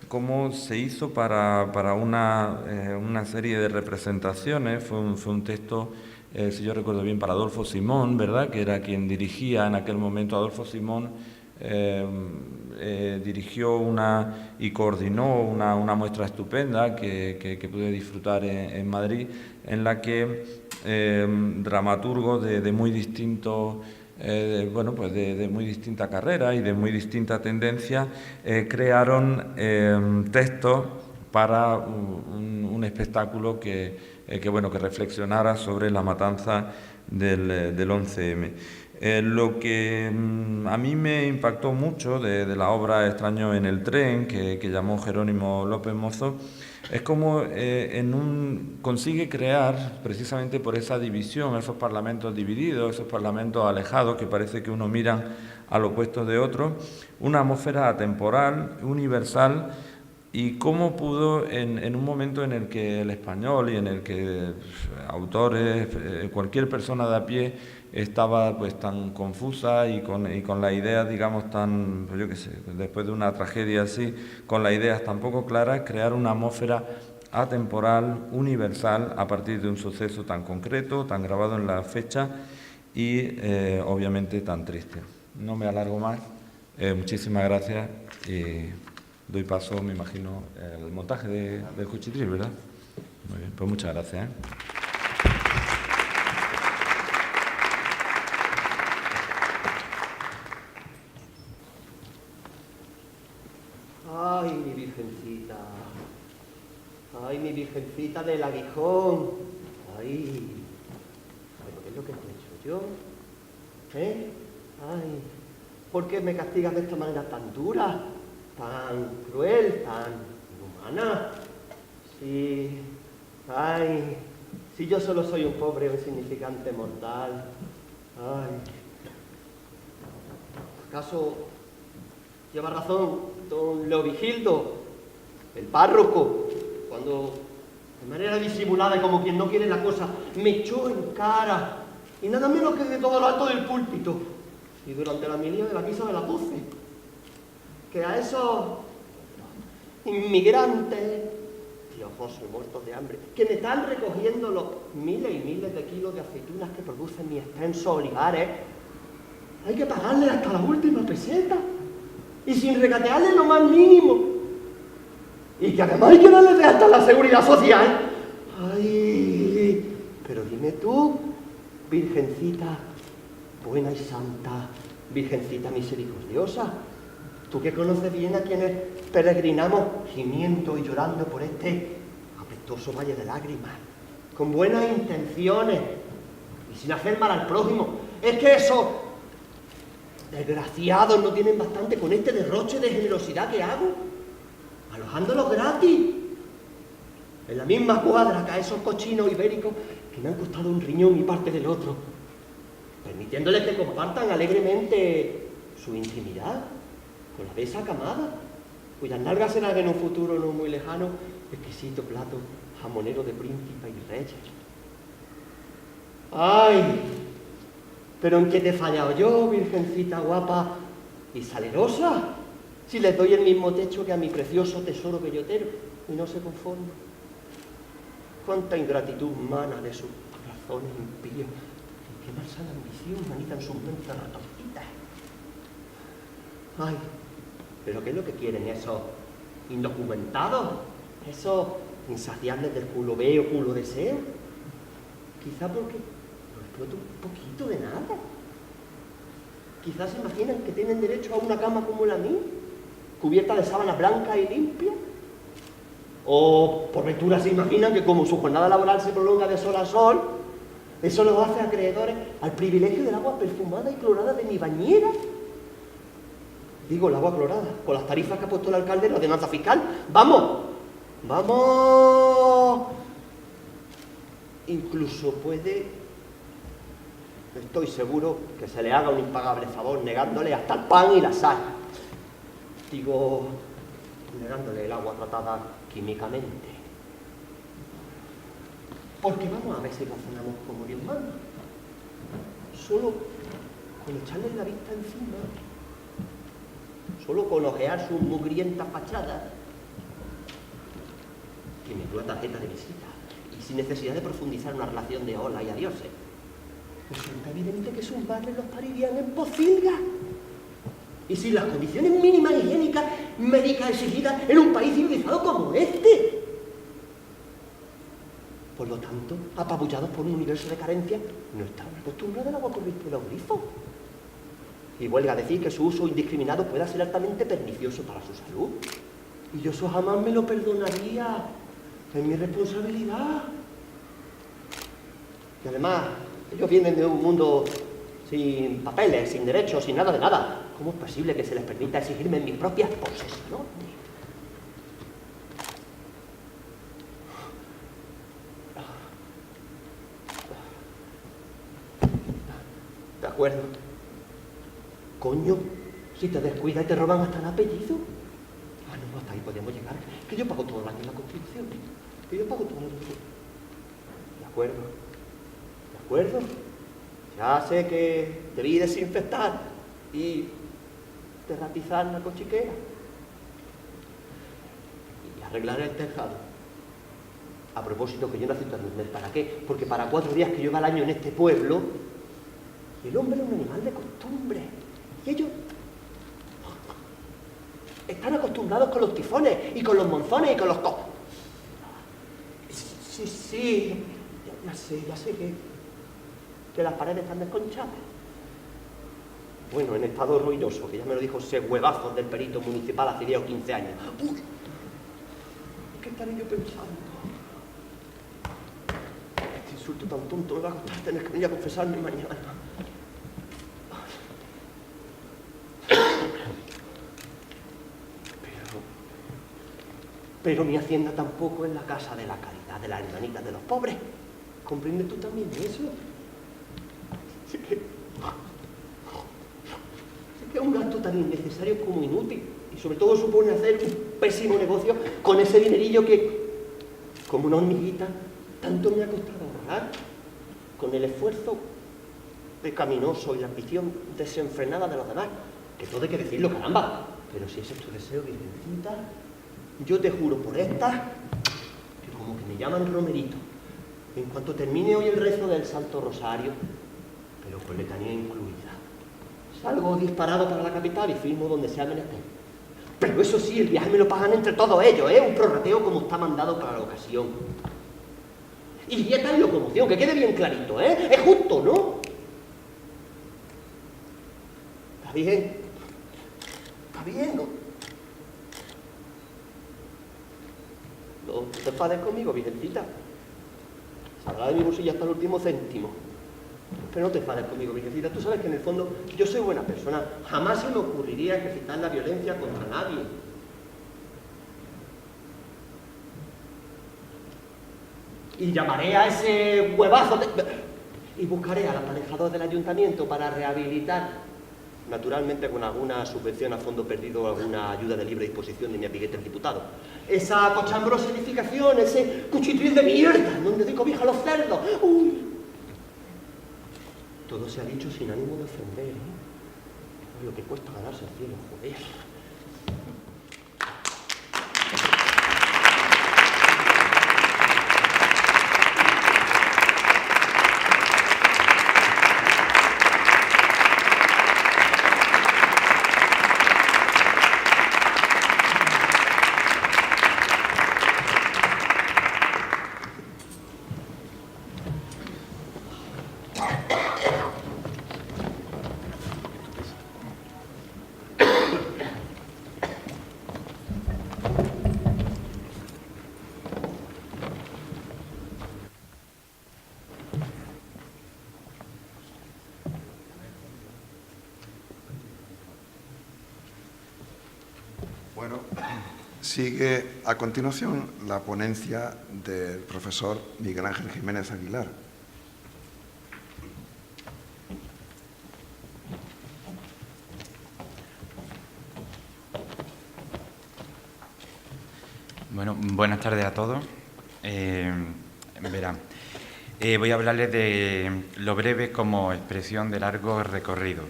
cómo se hizo para una serie de representaciones. Fue un texto, si yo recuerdo bien, para Adolfo Simón, ¿verdad?, que era quien dirigía en aquel momento. Adolfo Simón dirigió y coordinó una muestra estupenda que pude disfrutar en Madrid, en la que dramaturgos de muy distintos, de muy distinta carrera y de muy distinta tendencia crearon textos para un espectáculo que reflexionara sobre la matanza del 11M. Lo que a mí me impactó mucho de la obra Extraño en el tren, que llamó Jerónimo López Mozo, es cómo consigue crear, precisamente por esa división, esos parlamentos divididos, esos parlamentos alejados, que parece que uno mira al opuesto de otro, una atmósfera atemporal, universal, y cómo pudo, en un momento en el que el español y en el que autores, cualquier persona de a pie estaba pues tan confusa y con la idea, digamos, tan, pues yo qué sé, después de una tragedia así, con las ideas tan poco claras, crear una atmósfera atemporal, universal, a partir de un suceso tan concreto, tan grabado en la fecha y obviamente tan triste. No me alargo más. Muchísimas gracias y doy paso, me imagino, al montaje del Cuchitril, ¿verdad? Muy bien, pues muchas gracias. Ay, mi virgencita. Ay, mi virgencita del aguijón. Ay. ¿Pero qué es lo que te he hecho yo? ¿Eh? Ay. ¿Por qué me castigas de esta manera tan dura, tan cruel, tan inhumana? Sí. Ay. Si yo solo soy un pobre o insignificante mortal. Ay. ¿Acaso lleva razón don Leovigildo, el párroco, cuando de manera disimulada y como quien no quiere la cosa, me echó en cara, y nada menos que de todo lo alto del púlpito, y durante la homilía de la misa de las 12, que a esos inmigrantes, piojosos y muertos de hambre, que me están recogiendo los miles y miles de kilos de aceitunas que producen mis extensos olivares, hay que pagarles hasta la última peseta, y sin regatearles lo más mínimo, y que además hay que darles de hasta la seguridad social. Ay, pero dime tú, virgencita buena y santa, virgencita misericordiosa, tú que conoces bien a quienes peregrinamos gimiendo y llorando por este apestoso valle de lágrimas, con buenas intenciones y sin hacer mal al prójimo, es que esos desgraciados no tienen bastante con este derroche de generosidad que hago, alojándolos gratis, en la misma cuadra que a esos cochinos ibéricos que me han costado un riñón y parte del otro, permitiéndoles que compartan alegremente su intimidad con la de esa camada, cuyas nalgas serán en un futuro no muy lejano exquisito plato jamonero de príncipe y reyes. ¡Ay! ¿Pero en qué te he fallado yo, virgencita guapa y salerosa? Si les doy el mismo techo que a mi precioso tesoro bellotero y no se conforma. Cuánta ingratitud mana de sus corazones impíos y qué malsana ambición manitan sus mentes ratoncitas. Ay, ¿pero qué es lo que quieren esos indocumentados? Esos insaciables del culo veo, culo deseo. Quizá porque exploto un poquito de nada. Quizás se imaginan que tienen derecho a una cama como la mía, cubierta de sábanas blancas y limpias. O por ventura se imaginan que como su jornada laboral se prolonga de sol a sol, eso los hace acreedores al privilegio del agua perfumada y clorada de mi bañera. Digo, el agua clorada, con las tarifas que ha puesto el alcalde en la ordenanza fiscal. ¡Vamos! ¡Vamos! Incluso puede, estoy seguro, que se le haga un impagable favor negándole hasta el pan y la sal. Digo, negándole el agua tratada químicamente. Porque vamos a ver si razonamos como Dios manda. Solo con echarle la vista encima, solo con ojear sus mugrientas fachadas, que me dio la tarjeta de visita, y sin necesidad de profundizar una relación de hola y adioses, resulta evidente que sus madres los parirían en pocilga. y sin las condiciones mínimas higiénicas médicas exigidas en un país civilizado como este. Por lo tanto, apabullados por un universo de carencia, no están acostumbrados al agua corriente de los grifos. Y huelga a decir que su uso indiscriminado pueda ser altamente pernicioso para su salud. Y yo eso jamás me lo perdonaría. Es mi responsabilidad. Y además, ellos vienen de un mundo sin papeles, sin derechos, sin nada de nada. ¿Cómo es posible que se les permita exigirme mis propias posesiones? De acuerdo. Coño, si te descuidas y te roban hasta el apellido. Ah, no, hasta ahí podemos llegar. Que yo pago todo el año en la Constitución. Que yo pago todo el año. De acuerdo. De acuerdo. Ya sé que debí desinfectar y derratizar la cochiquera. Y arreglar el tejado. A propósito, que yo nací tan humilde. ¿Para qué? Porque para 4 días que yo iba al año en este pueblo, el hombre es un animal de costumbre. Y ellos están acostumbrados con los tifones y con los monzones y con los Sí, ya sé que las paredes están desconchadas. Bueno, en estado ruinoso, que ya me lo dijo ese huevazo del perito municipal hace 10 o 15 años. Uy, ¿qué estaré yo pensando? Este insulto tan tonto me va a costar tener que venir a confesarme mañana. Pero mi hacienda tampoco es la casa de la caridad, de las hermanitas de los pobres. ¿Comprendes tú también eso? Sí que es un gasto tan innecesario como inútil. Y sobre todo supone hacer un pésimo negocio con ese dinerillo que, como una hormiguita, tanto me ha costado ahorrar. Con el esfuerzo pecaminoso y la ambición desenfrenada de los demás. Que todo hay que decirlo, caramba. Pero si ese es tu deseo, virgencita, yo te juro por esta, que como que me llaman Romerito, en cuanto termine hoy el rezo del Santo Rosario, pero con letanía incluida, salgo disparado para la capital y firmo donde sea menester. Pero eso sí, el viaje me lo pagan entre todos ellos, un prorrateo como está mandado para la ocasión. Y dieta en locomoción, que quede bien clarito, es justo, ¿no? Está bien, ¿no? No te enfades conmigo, virgencita. Saldrá de mi bolsillo hasta el último céntimo. Pero no te enfades conmigo, virgencita. Tú sabes que en el fondo yo soy buena persona. Jamás se me ocurriría ejercitar la violencia contra nadie. Y llamaré a ese huevazo y buscaré al aparejador del ayuntamiento para rehabilitar, naturalmente con alguna subvención a fondo perdido o alguna ayuda de libre disposición de mi amiguete el diputado. Esa cochambrosa edificación, ese cuchitril de mierda, donde doy cobija a los cerdos. ¡Uy! Todo se ha dicho sin ánimo de ofender, Lo que cuesta ganarse el cielo, joder. Bueno, sigue a continuación la ponencia del profesor Miguel Ángel Jiménez Aguilar. Bueno, buenas tardes a todos. Verán, voy a hablarles de lo breve como expresión de largo recorrido.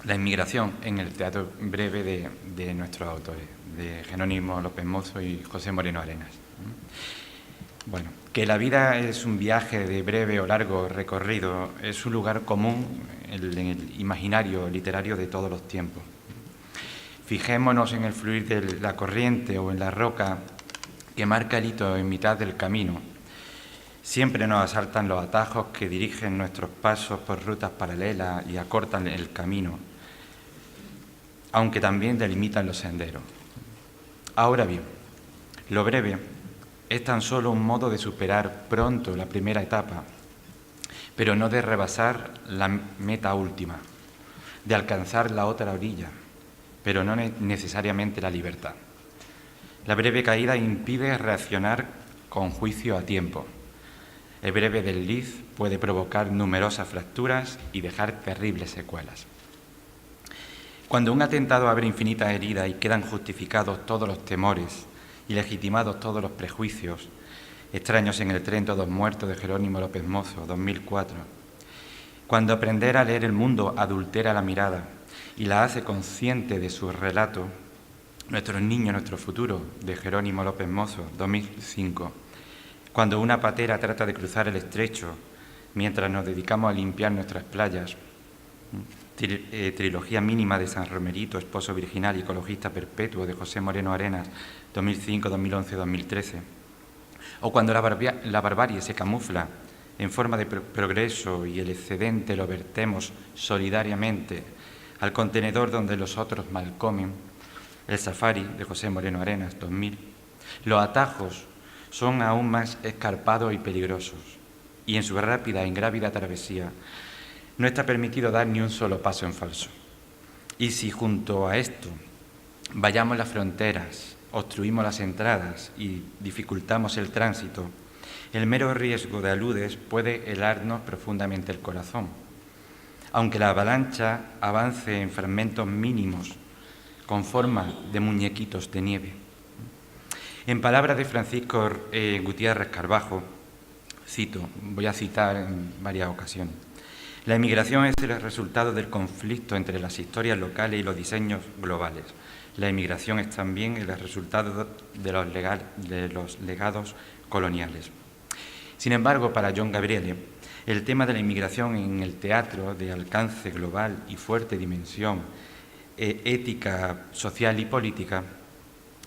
La inmigración en el teatro breve de nuestros autores, de Jerónimo López Mozo y José Moreno Arenas. Bueno, que la vida es un viaje de breve o largo recorrido es un lugar común en el imaginario literario de todos los tiempos. Fijémonos en el fluir de la corriente o en la roca que marca el hito en mitad del camino. Siempre nos asaltan los atajos que dirigen nuestros pasos por rutas paralelas y acortan el camino, aunque también delimitan los senderos. Ahora bien, lo breve es tan solo un modo de superar pronto la primera etapa, pero no de rebasar la meta última, de alcanzar la otra orilla, pero no necesariamente la libertad. La breve caída impide reaccionar con juicio a tiempo. El breve desliz puede provocar numerosas fracturas y dejar terribles secuelas. Cuando un atentado abre infinitas heridas y quedan justificados todos los temores y legitimados todos los prejuicios, Extraños en el tren, todos muertos, de Jerónimo López Mozo, 2004. Cuando aprender a leer el mundo adultera la mirada y la hace consciente de su relato, Nuestros niños, nuestro futuro, de Jerónimo López Mozo, 2005. Cuando una patera trata de cruzar el estrecho mientras nos dedicamos a limpiar nuestras playas, trilogía mínima de San Romerito, esposo virginal y ecologista perpetuo, de José Moreno Arenas, 2005, 2011, 2013. O cuando la barbarie se camufla en forma de progreso y el excedente lo vertemos solidariamente al contenedor donde los otros mal comen, El safari, de José Moreno Arenas, 2000. Los atajos son aún más escarpados y peligrosos, y en su rápida e ingrávida travesía no está permitido dar ni un solo paso en falso. Y si junto a esto vallamos las fronteras, obstruimos las entradas y dificultamos el tránsito, el mero riesgo de aludes puede helarnos profundamente el corazón. Aunque la avalancha avance en fragmentos mínimos con forma de muñequitos de nieve. En palabras de Francisco Gutiérrez Carbajo, cito, voy a citar en varias ocasiones: la emigración es el resultado del conflicto entre las historias locales y los diseños globales. La emigración es también el resultado de los legados coloniales. Sin embargo, para John Gabriele, el tema de la inmigración en el teatro de alcance global y fuerte dimensión ética, social y política,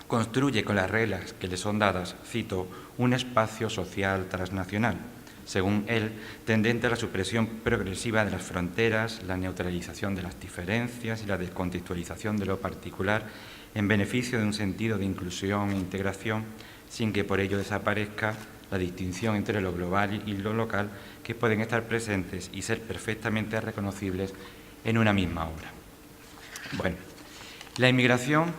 construye con las reglas que le son dadas, cito, un espacio social transnacional, según él, tendente a la supresión progresiva de las fronteras, la neutralización de las diferencias y la descontextualización de lo particular en beneficio de un sentido de inclusión e integración, sin que por ello desaparezca la distinción entre lo global y lo local, que pueden estar presentes y ser perfectamente reconocibles en una misma obra. Bueno, la inmigración,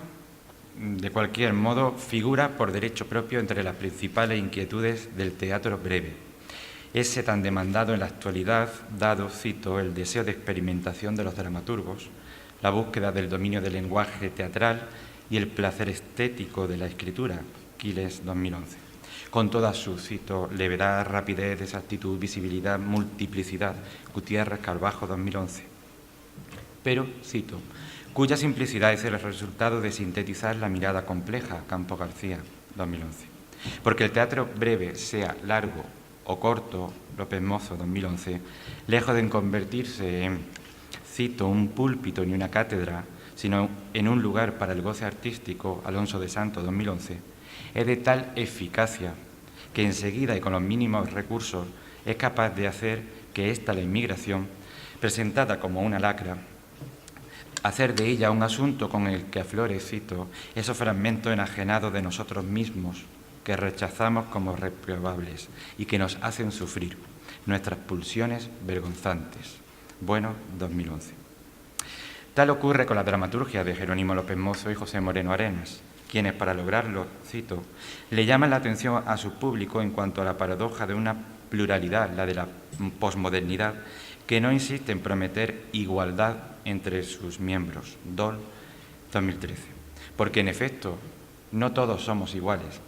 de cualquier modo, figura por derecho propio entre las principales inquietudes del teatro breve. Ese tan demandado en la actualidad, dado, cito, el deseo de experimentación de los dramaturgos, la búsqueda del dominio del lenguaje teatral y el placer estético de la escritura, Quiles, 2011. Con toda su, cito, levedad, rapidez, exactitud, visibilidad, multiplicidad, Gutiérrez Carbajo, 2011. Pero, cito, cuya simplicidad es el resultado de sintetizar la mirada compleja, Campo García, 2011. Porque el teatro breve, sea largo o corto, López Mozo, 2011, lejos de convertirse en, cito, un púlpito ni una cátedra, sino en un lugar para el goce artístico, Alonso de Santo, 2011, es de tal eficacia que enseguida y con los mínimos recursos es capaz de hacer que la inmigración, presentada como una lacra, hacer de ella un asunto con el que aflore, cito, esos fragmentos enajenados de nosotros mismos que rechazamos como reprobables y que nos hacen sufrir nuestras pulsiones vergonzantes. Bueno, 2011. Tal ocurre con la dramaturgia de Jerónimo López Mozo y José Moreno Arenas, quienes para lograrlo, cito, le llaman la atención a su público en cuanto a la paradoja de una pluralidad, la de la posmodernidad, que no insiste en prometer igualdad entre sus miembros. Dol, 2013. Porque en efecto, no todos somos iguales,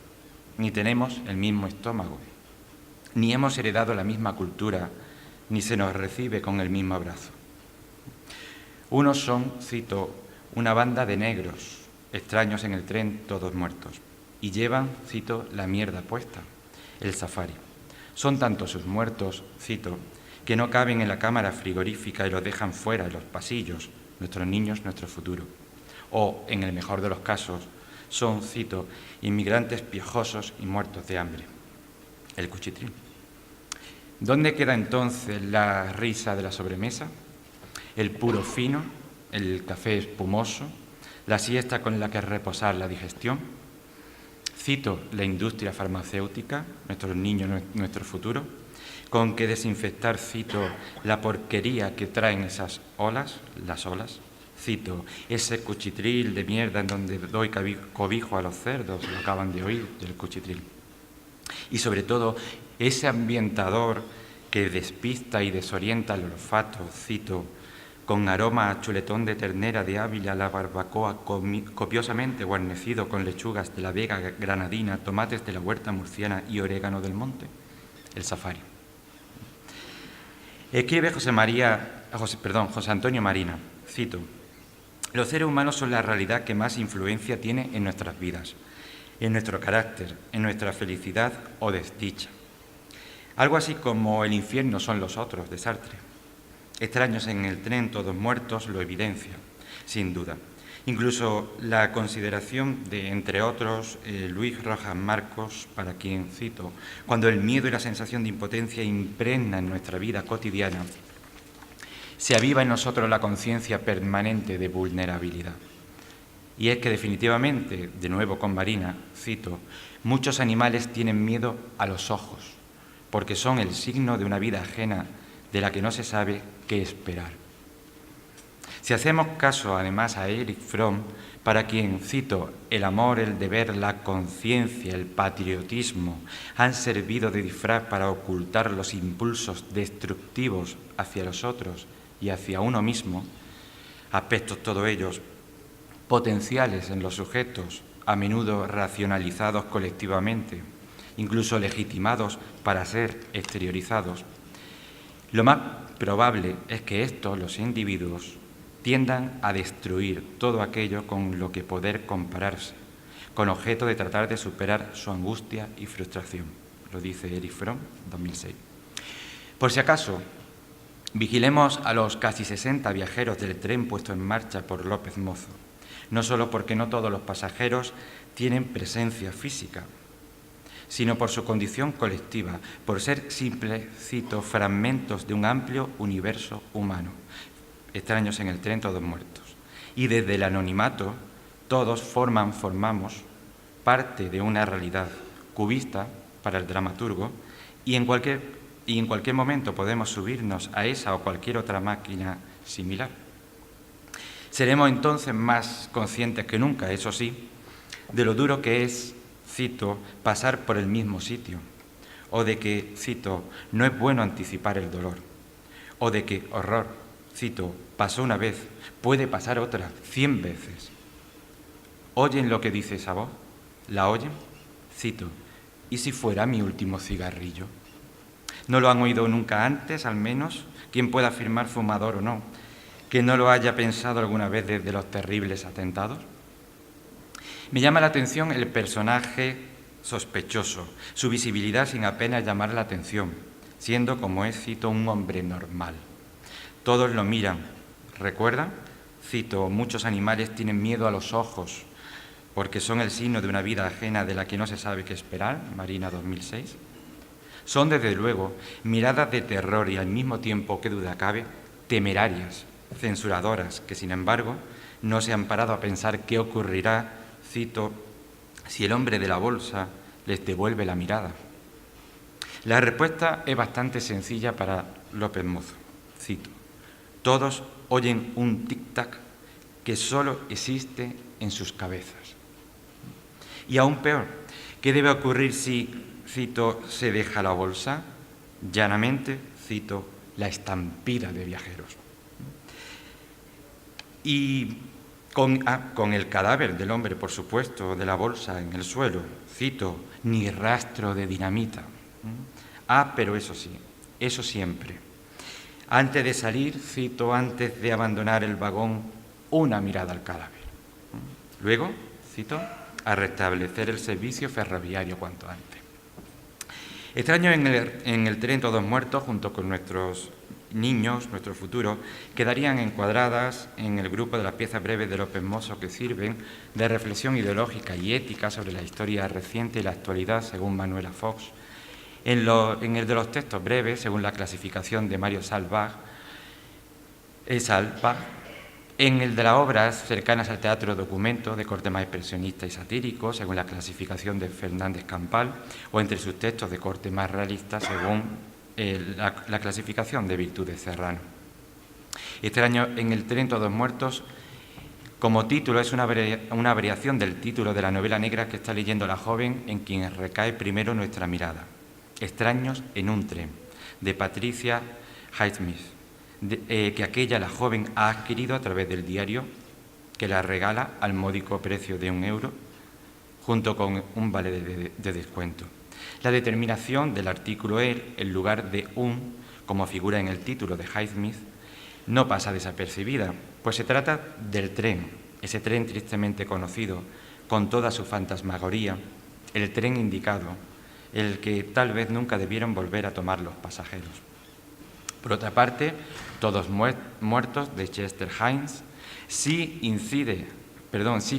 ni tenemos el mismo estómago, ni hemos heredado la misma cultura, ni se nos recibe con el mismo abrazo. Unos son, cito, una banda de negros, extraños en el tren, todos muertos, y llevan, cito, la mierda puesta, el safari. Son tantos sus muertos, cito, que no caben en la cámara frigorífica y los dejan fuera en los pasillos, nuestros niños, nuestro futuro. o, en el mejor de los casos, son, cito, inmigrantes piojosos y muertos de hambre. El cuchitril. ¿Dónde queda entonces la risa de la sobremesa? El puro fino, el café espumoso, la siesta con la que reposar la digestión. Cito la industria farmacéutica, nuestros niños, nuestro futuro, con que desinfectar, cito, la porquería que traen esas olas, las olas. Cito ese cuchitril de mierda en donde doy cobijo a los cerdos, lo acaban de oír, del cuchitril. Y sobre todo, ese ambientador que despista y desorienta el olfato, cito, con aroma a chuletón de ternera de Ávila, la barbacoa copiosamente guarnecido con lechugas de la Vega granadina, tomates de la huerta murciana y orégano del monte, el safari. Escribe José Antonio Marina, cito, los seres humanos son la realidad que más influencia tiene en nuestras vidas, en nuestro carácter, en nuestra felicidad o desdicha. Algo así como el infierno son los otros, de Sartre. Extraños en el tren, todos muertos, lo evidencia, sin duda. Incluso la consideración de, entre otros, Luis Rojas Marcos, para quien cito, cuando el miedo y la sensación de impotencia impregnan nuestra vida cotidiana, se aviva en nosotros la conciencia permanente de vulnerabilidad. Y es que definitivamente, de nuevo con Marina, cito, muchos animales tienen miedo a los ojos, porque son el signo de una vida ajena de la que no se sabe qué esperar. Si hacemos caso además a Erich Fromm, para quien, cito, el amor, el deber, la conciencia, el patriotismo han servido de disfraz para ocultar los impulsos destructivos hacia los otros y hacia uno mismo, aspectos todos ellos potenciales en los sujetos, a menudo racionalizados colectivamente, incluso legitimados para ser exteriorizados, lo más probable es que estos, los individuos, tiendan a destruir todo aquello con lo que poder compararse, con objeto de tratar de superar su angustia y frustración. Lo dice Erich Fromm, 2006. Por si acaso, vigilemos a los casi 60 viajeros del tren puesto en marcha por López Mozo, no solo porque no todos los pasajeros tienen presencia física, sino por su condición colectiva, por ser simples, cito, fragmentos de un amplio universo humano. Extraños en el tren, todos muertos. Y desde el anonimato, todos formamos parte de una realidad cubista para el dramaturgo y en cualquier momento podemos subirnos a esa o cualquier otra máquina similar. Seremos entonces más conscientes que nunca, eso sí, de lo duro que es, cito, pasar por el mismo sitio, o de que, cito, no es bueno anticipar el dolor, o de que, horror, cito, pasó una vez, puede pasar otra, 100 veces. ¿Oyen lo que dice esa voz? ¿La oyen? Cito, ¿y si fuera mi último cigarrillo? ¿No lo han oído nunca antes, al menos? ¿Quién pueda afirmar, fumador o no, que no lo haya pensado alguna vez desde los terribles atentados? Me llama la atención el personaje sospechoso, su visibilidad sin apenas llamar la atención, siendo, como es, cito, un hombre normal. Todos lo miran. ¿Recuerdan? Cito, muchos animales tienen miedo a los ojos porque son el signo de una vida ajena de la que no se sabe qué esperar, Marina 2006. Son, desde luego, miradas de terror y al mismo tiempo, qué duda cabe, temerarias, censuradoras, que sin embargo no se han parado a pensar qué ocurrirá, cito, si el hombre de la bolsa les devuelve la mirada. La respuesta es bastante sencilla para López Mozo. Cito, todos oyen un tic-tac que solo existe en sus cabezas. Y aún peor, ¿qué debe ocurrir si, cito, se deja la bolsa? Llanamente, cito, la estampida de viajeros. Y con el cadáver del hombre, por supuesto, de la bolsa en el suelo, cito, ni rastro de dinamita. Pero eso sí, eso siempre. Antes de salir, cito, antes de abandonar el vagón, una mirada al cadáver. Luego, cito, a restablecer el servicio ferroviario cuanto antes. Extraños en el tren, todos muertos, junto con nuestros niños, nuestro futuro, quedarían encuadradas en el grupo de las piezas breves de López Mozo que sirven de reflexión ideológica y ética sobre la historia reciente y la actualidad, según Manuela Fox. En el de los textos breves, según la clasificación de Mario Salvag, en el de las obras cercanas al teatro documento, de corte más expresionista y satírico, según la clasificación de Fernández Campal, o entre sus textos de corte más realista, según la clasificación de Virtudes Serrano. Este año, en el tren Todos Muertos, como título, es una variación del título de la novela negra que está leyendo la joven, en quien recae primero nuestra mirada. Extraños en un tren, de Patricia Highsmith, que aquella, la joven, ha adquirido a través del diario, que la regala al módico precio de €1, junto con un vale de descuento. La determinación del artículo "el", en lugar de "un", como figura en el título de Highsmith, no pasa desapercibida, pues se trata del tren, ese tren tristemente conocido, con toda su fantasmagoría, el tren indicado, el que tal vez nunca debieron volver a tomar los pasajeros. Por otra parte, Todos Muertos, de Chester Himes, sí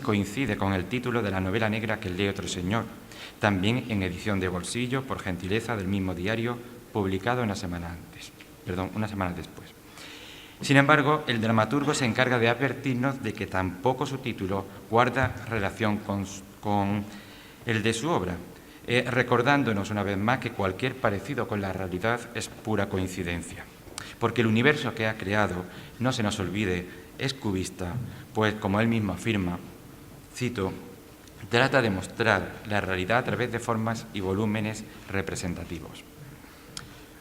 coincide con el título de la novela negra que lee otro señor, también en edición de bolsillo, por gentileza del mismo diario, publicado una semana después. Sin embargo, el dramaturgo se encarga de advertirnos de que tampoco su título guarda relación con el de su obra, recordándonos una vez más que cualquier parecido con la realidad es pura coincidencia. Porque el universo que ha creado, no se nos olvide, es cubista, pues, como él mismo afirma, cito, trata de mostrar la realidad a través de formas y volúmenes representativos.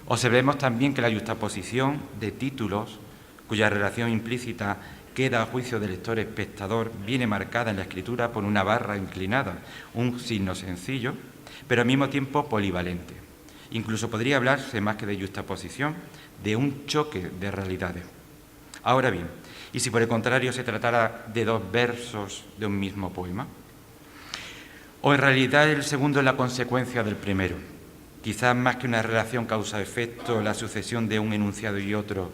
Observemos también que la yuxtaposición de títulos, cuya relación implícita queda a juicio del lector-espectador, viene marcada en la escritura por una barra inclinada, un signo sencillo, pero al mismo tiempo polivalente. Incluso podría hablarse, más que de yuxtaposición, de un choque de realidades. Ahora bien, ¿y si por el contrario se tratara de dos versos de un mismo poema? ¿O en realidad el segundo es la consecuencia del primero? Quizás más que una relación causa-efecto, la sucesión de un enunciado y otro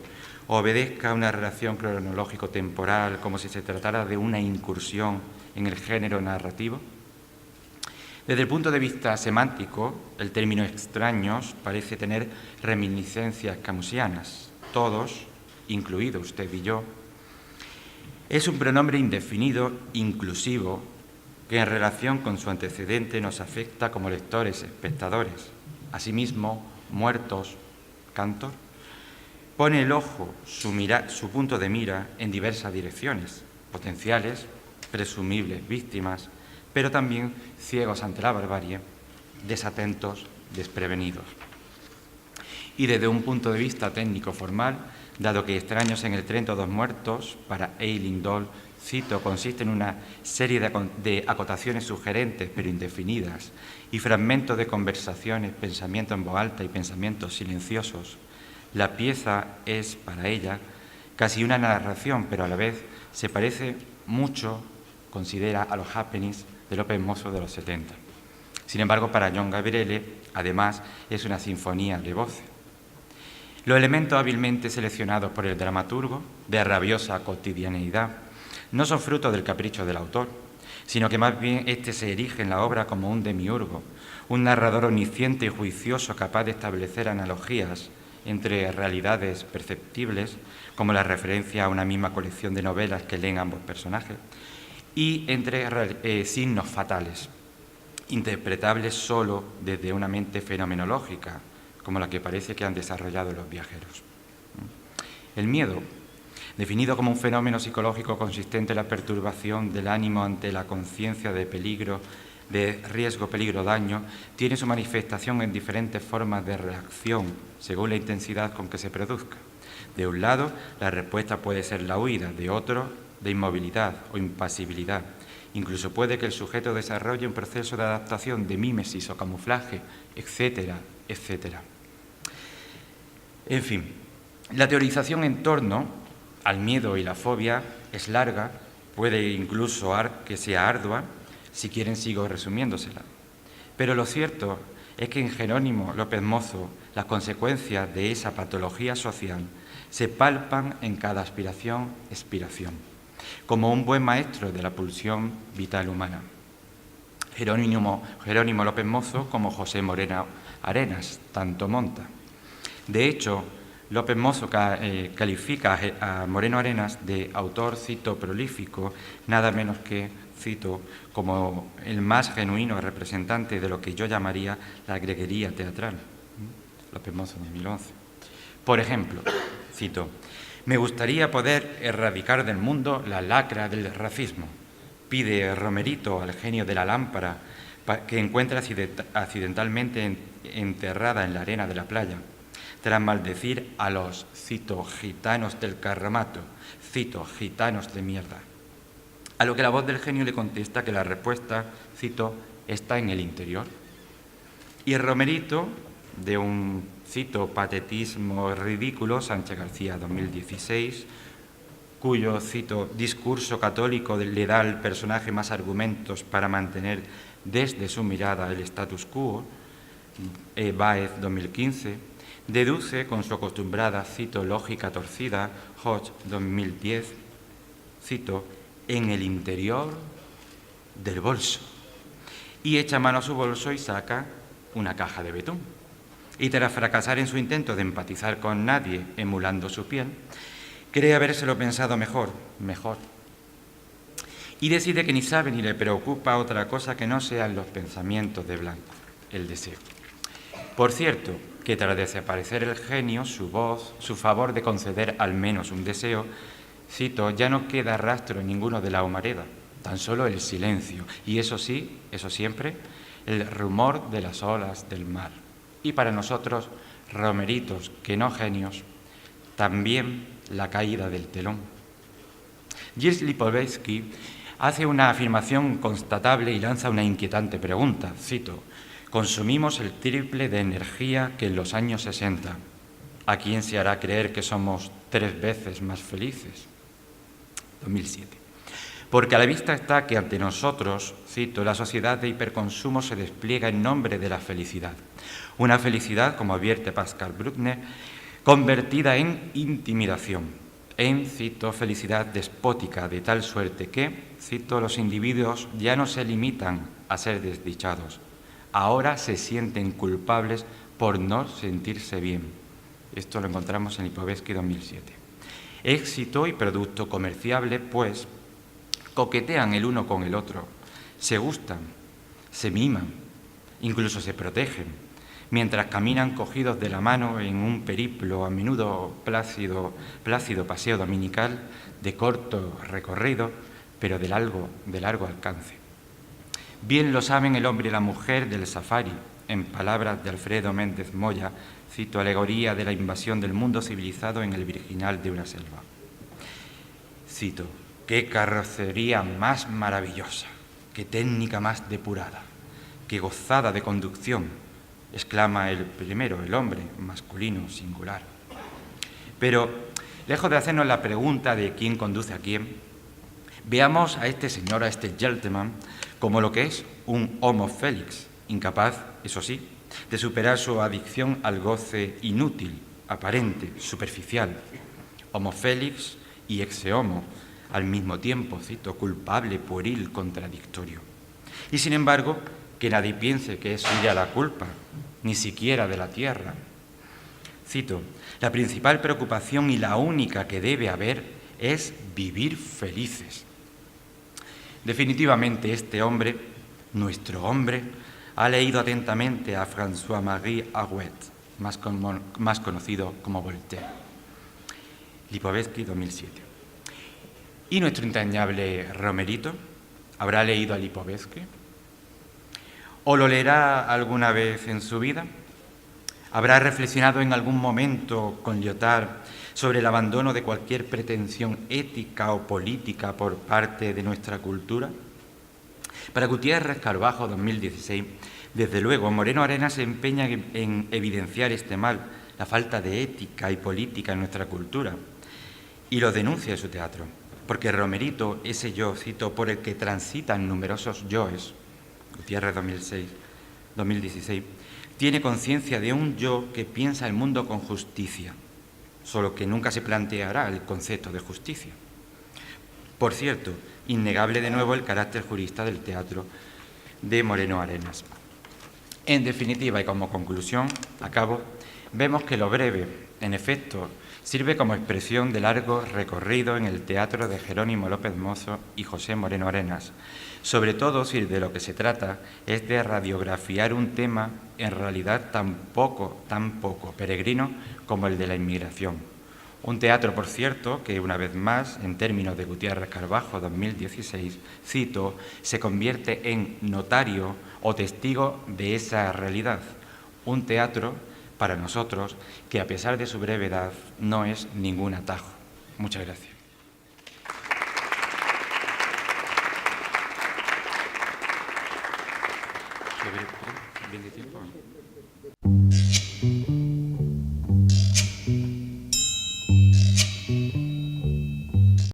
obedezca a una relación cronológico-temporal, como si se tratara de una incursión en el género narrativo. Desde el punto de vista semántico, el término extraños parece tener reminiscencias camusianas. Todos, incluido usted y yo, es un pronombre indefinido, inclusivo, que en relación con su antecedente nos afecta como lectores, espectadores. Asimismo, muertos, cantor, pone el ojo, su punto de mira en diversas direcciones, potenciales, presumibles víctimas, pero también ciegos ante la barbarie, desatentos, desprevenidos. Y desde un punto de vista técnico-formal, dado que Extraños en el tren Todos Muertos, para Eileen Doll, cito, consiste en una serie de acotaciones sugerentes pero indefinidas y fragmentos de conversaciones, pensamientos en voz alta y pensamientos silenciosos, la pieza es, para ella, casi una narración, pero a la vez se parece mucho, considera, a los happenings de López Mozo de los 70. Sin embargo, para John Gabriele, además, es una sinfonía de voces. Los elementos hábilmente seleccionados por el dramaturgo, de rabiosa cotidianeidad, no son fruto del capricho del autor, sino que más bien éste se erige en la obra como un demiurgo, un narrador omnisciente y juicioso capaz de establecer analogías entre realidades perceptibles, como la referencia a una misma colección de novelas que leen ambos personajes, y entre signos fatales, interpretables solo desde una mente fenomenológica, como la que parece que han desarrollado los viajeros. El miedo, definido como un fenómeno psicológico consistente en la perturbación del ánimo ante la conciencia de peligro, de riesgo, peligro, daño, tiene su manifestación en diferentes formas de reacción, según la intensidad con que se produzca. De un lado, la respuesta puede ser la huida, de otro, de inmovilidad o impasibilidad. Incluso puede que el sujeto desarrolle un proceso de adaptación, de mímesis o camuflaje, etcétera, etcétera. En fin, la teorización en torno al miedo y la fobia es larga, puede incluso que sea ardua. Si quieren, sigo resumiéndosela. Pero lo cierto es que en Jerónimo López Mozo las consecuencias de esa patología social se palpan en cada aspiración, expiración, como un buen maestro de la pulsión vital humana. Jerónimo López Mozo como José Moreno Arenas, tanto monta. De hecho, López Mozo califica a Moreno Arenas de autor, cito, prolífico, nada menos que, cito, como el más genuino representante de lo que yo llamaría la greguería teatral. López Mozo, 2011. Por ejemplo, cito, me gustaría poder erradicar del mundo la lacra del racismo. Pide Romerito al genio de la lámpara que encuentra accidentalmente enterrada en la arena de la playa, tras maldecir a los, cito, gitanos del carromato, cito, gitanos de mierda. A lo que la voz del genio le contesta que la respuesta, cito, está en el interior. Y Romerito, de un, cito, patetismo ridículo, Sánchez García, 2016, cuyo, cito, discurso católico le da al personaje más argumentos para mantener desde su mirada el status quo, Báez, 2015, deduce con su acostumbrada, cito, lógica torcida, Hodge, 2010, cito, en el interior del bolso, y echa mano a su bolso y saca una caja de betún. Y tras fracasar en su intento de empatizar con nadie emulando su piel, cree habérselo pensado mejor, y decide que ni sabe ni le preocupa otra cosa que no sean los pensamientos de Blanco, el deseo. Por cierto, que tras desaparecer el genio, su voz, su favor de conceder al menos un deseo, cito, ya no queda rastro en ninguno de la humareda, tan solo el silencio, y eso sí, eso siempre, el rumor de las olas del mar. Y para nosotros, romeritos, que no genios, también la caída del telón. Gilles Lipovetsky hace una afirmación constatable y lanza una inquietante pregunta, cito, consumimos el triple de energía que en los años 60. ¿A quién se hará creer que somos 3 veces más felices? 2007. Porque a la vista está que ante nosotros, cito, la sociedad de hiperconsumo se despliega en nombre de la felicidad. Una felicidad, como advierte Pascal Bruckner, convertida en intimidación, en, cito, felicidad despótica, de tal suerte que, cito, los individuos ya no se limitan a ser desdichados, ahora se sienten culpables por no sentirse bien. Esto lo encontramos en Lipovetsky 2007. Éxito y producto comerciable, pues, coquetean el uno con el otro, se gustan, se miman, incluso se protegen, mientras caminan cogidos de la mano en un periplo, a menudo plácido paseo dominical, de corto recorrido, pero de largo alcance. Bien lo saben el hombre y la mujer del safari, en palabras de Alfredo Méndez Moya, cito, alegoría de la invasión del mundo civilizado en el virginal de una selva. Cito, qué carrocería más maravillosa, qué técnica más depurada, qué gozada de conducción, exclama el primero, el hombre, masculino, singular. Pero, lejos de hacernos la pregunta de quién conduce a quién, veamos a este señor, a este gentleman, como lo que es un homo félix, incapaz, eso sí, de superar su adicción al goce inútil, aparente, superficial. Homo félix y exe homo, al mismo tiempo, cito, culpable, pueril, contradictorio. Y sin embargo, que nadie piense que es suya la culpa, ni siquiera de la tierra. Cito, la principal preocupación y la única que debe haber es vivir felices. Definitivamente este hombre, nuestro hombre, ha leído atentamente a François-Marie Arouet, más conocido como Voltaire. Lipovetsky, 2007. ¿Y nuestro entrañable Romerito habrá leído a Lipovetsky? ¿O lo leerá alguna vez en su vida? ¿Habrá reflexionado en algún momento con Lyotard sobre el abandono de cualquier pretensión ética o política por parte de nuestra cultura? Para Gutiérrez Carbajo, 2016, desde luego, Moreno Arenas se empeña en evidenciar este mal, la falta de ética y política en nuestra cultura, y lo denuncia en su teatro, porque Romerito, ese yo, cito, por el que transitan numerosos yoes, Gutiérrez 2016, tiene conciencia de un yo que piensa el mundo con justicia, solo que nunca se planteará el concepto de justicia. Por cierto, innegable de nuevo el carácter jurista del teatro de Moreno Arenas. En definitiva y como conclusión, vemos que lo breve, en efecto, sirve como expresión de largo recorrido en el teatro de Jerónimo López Mozo y José Moreno Arenas. Sobre todo si de lo que se trata es de radiografiar un tema en realidad tan poco peregrino como el de la inmigración. Un teatro, por cierto, que una vez más, en términos de Gutiérrez Carbajo 2016, cito, se convierte en notario o testigo de esa realidad. Un teatro, para nosotros, que a pesar de su brevedad no es ningún atajo. Muchas gracias. ¿Bien de tiempo?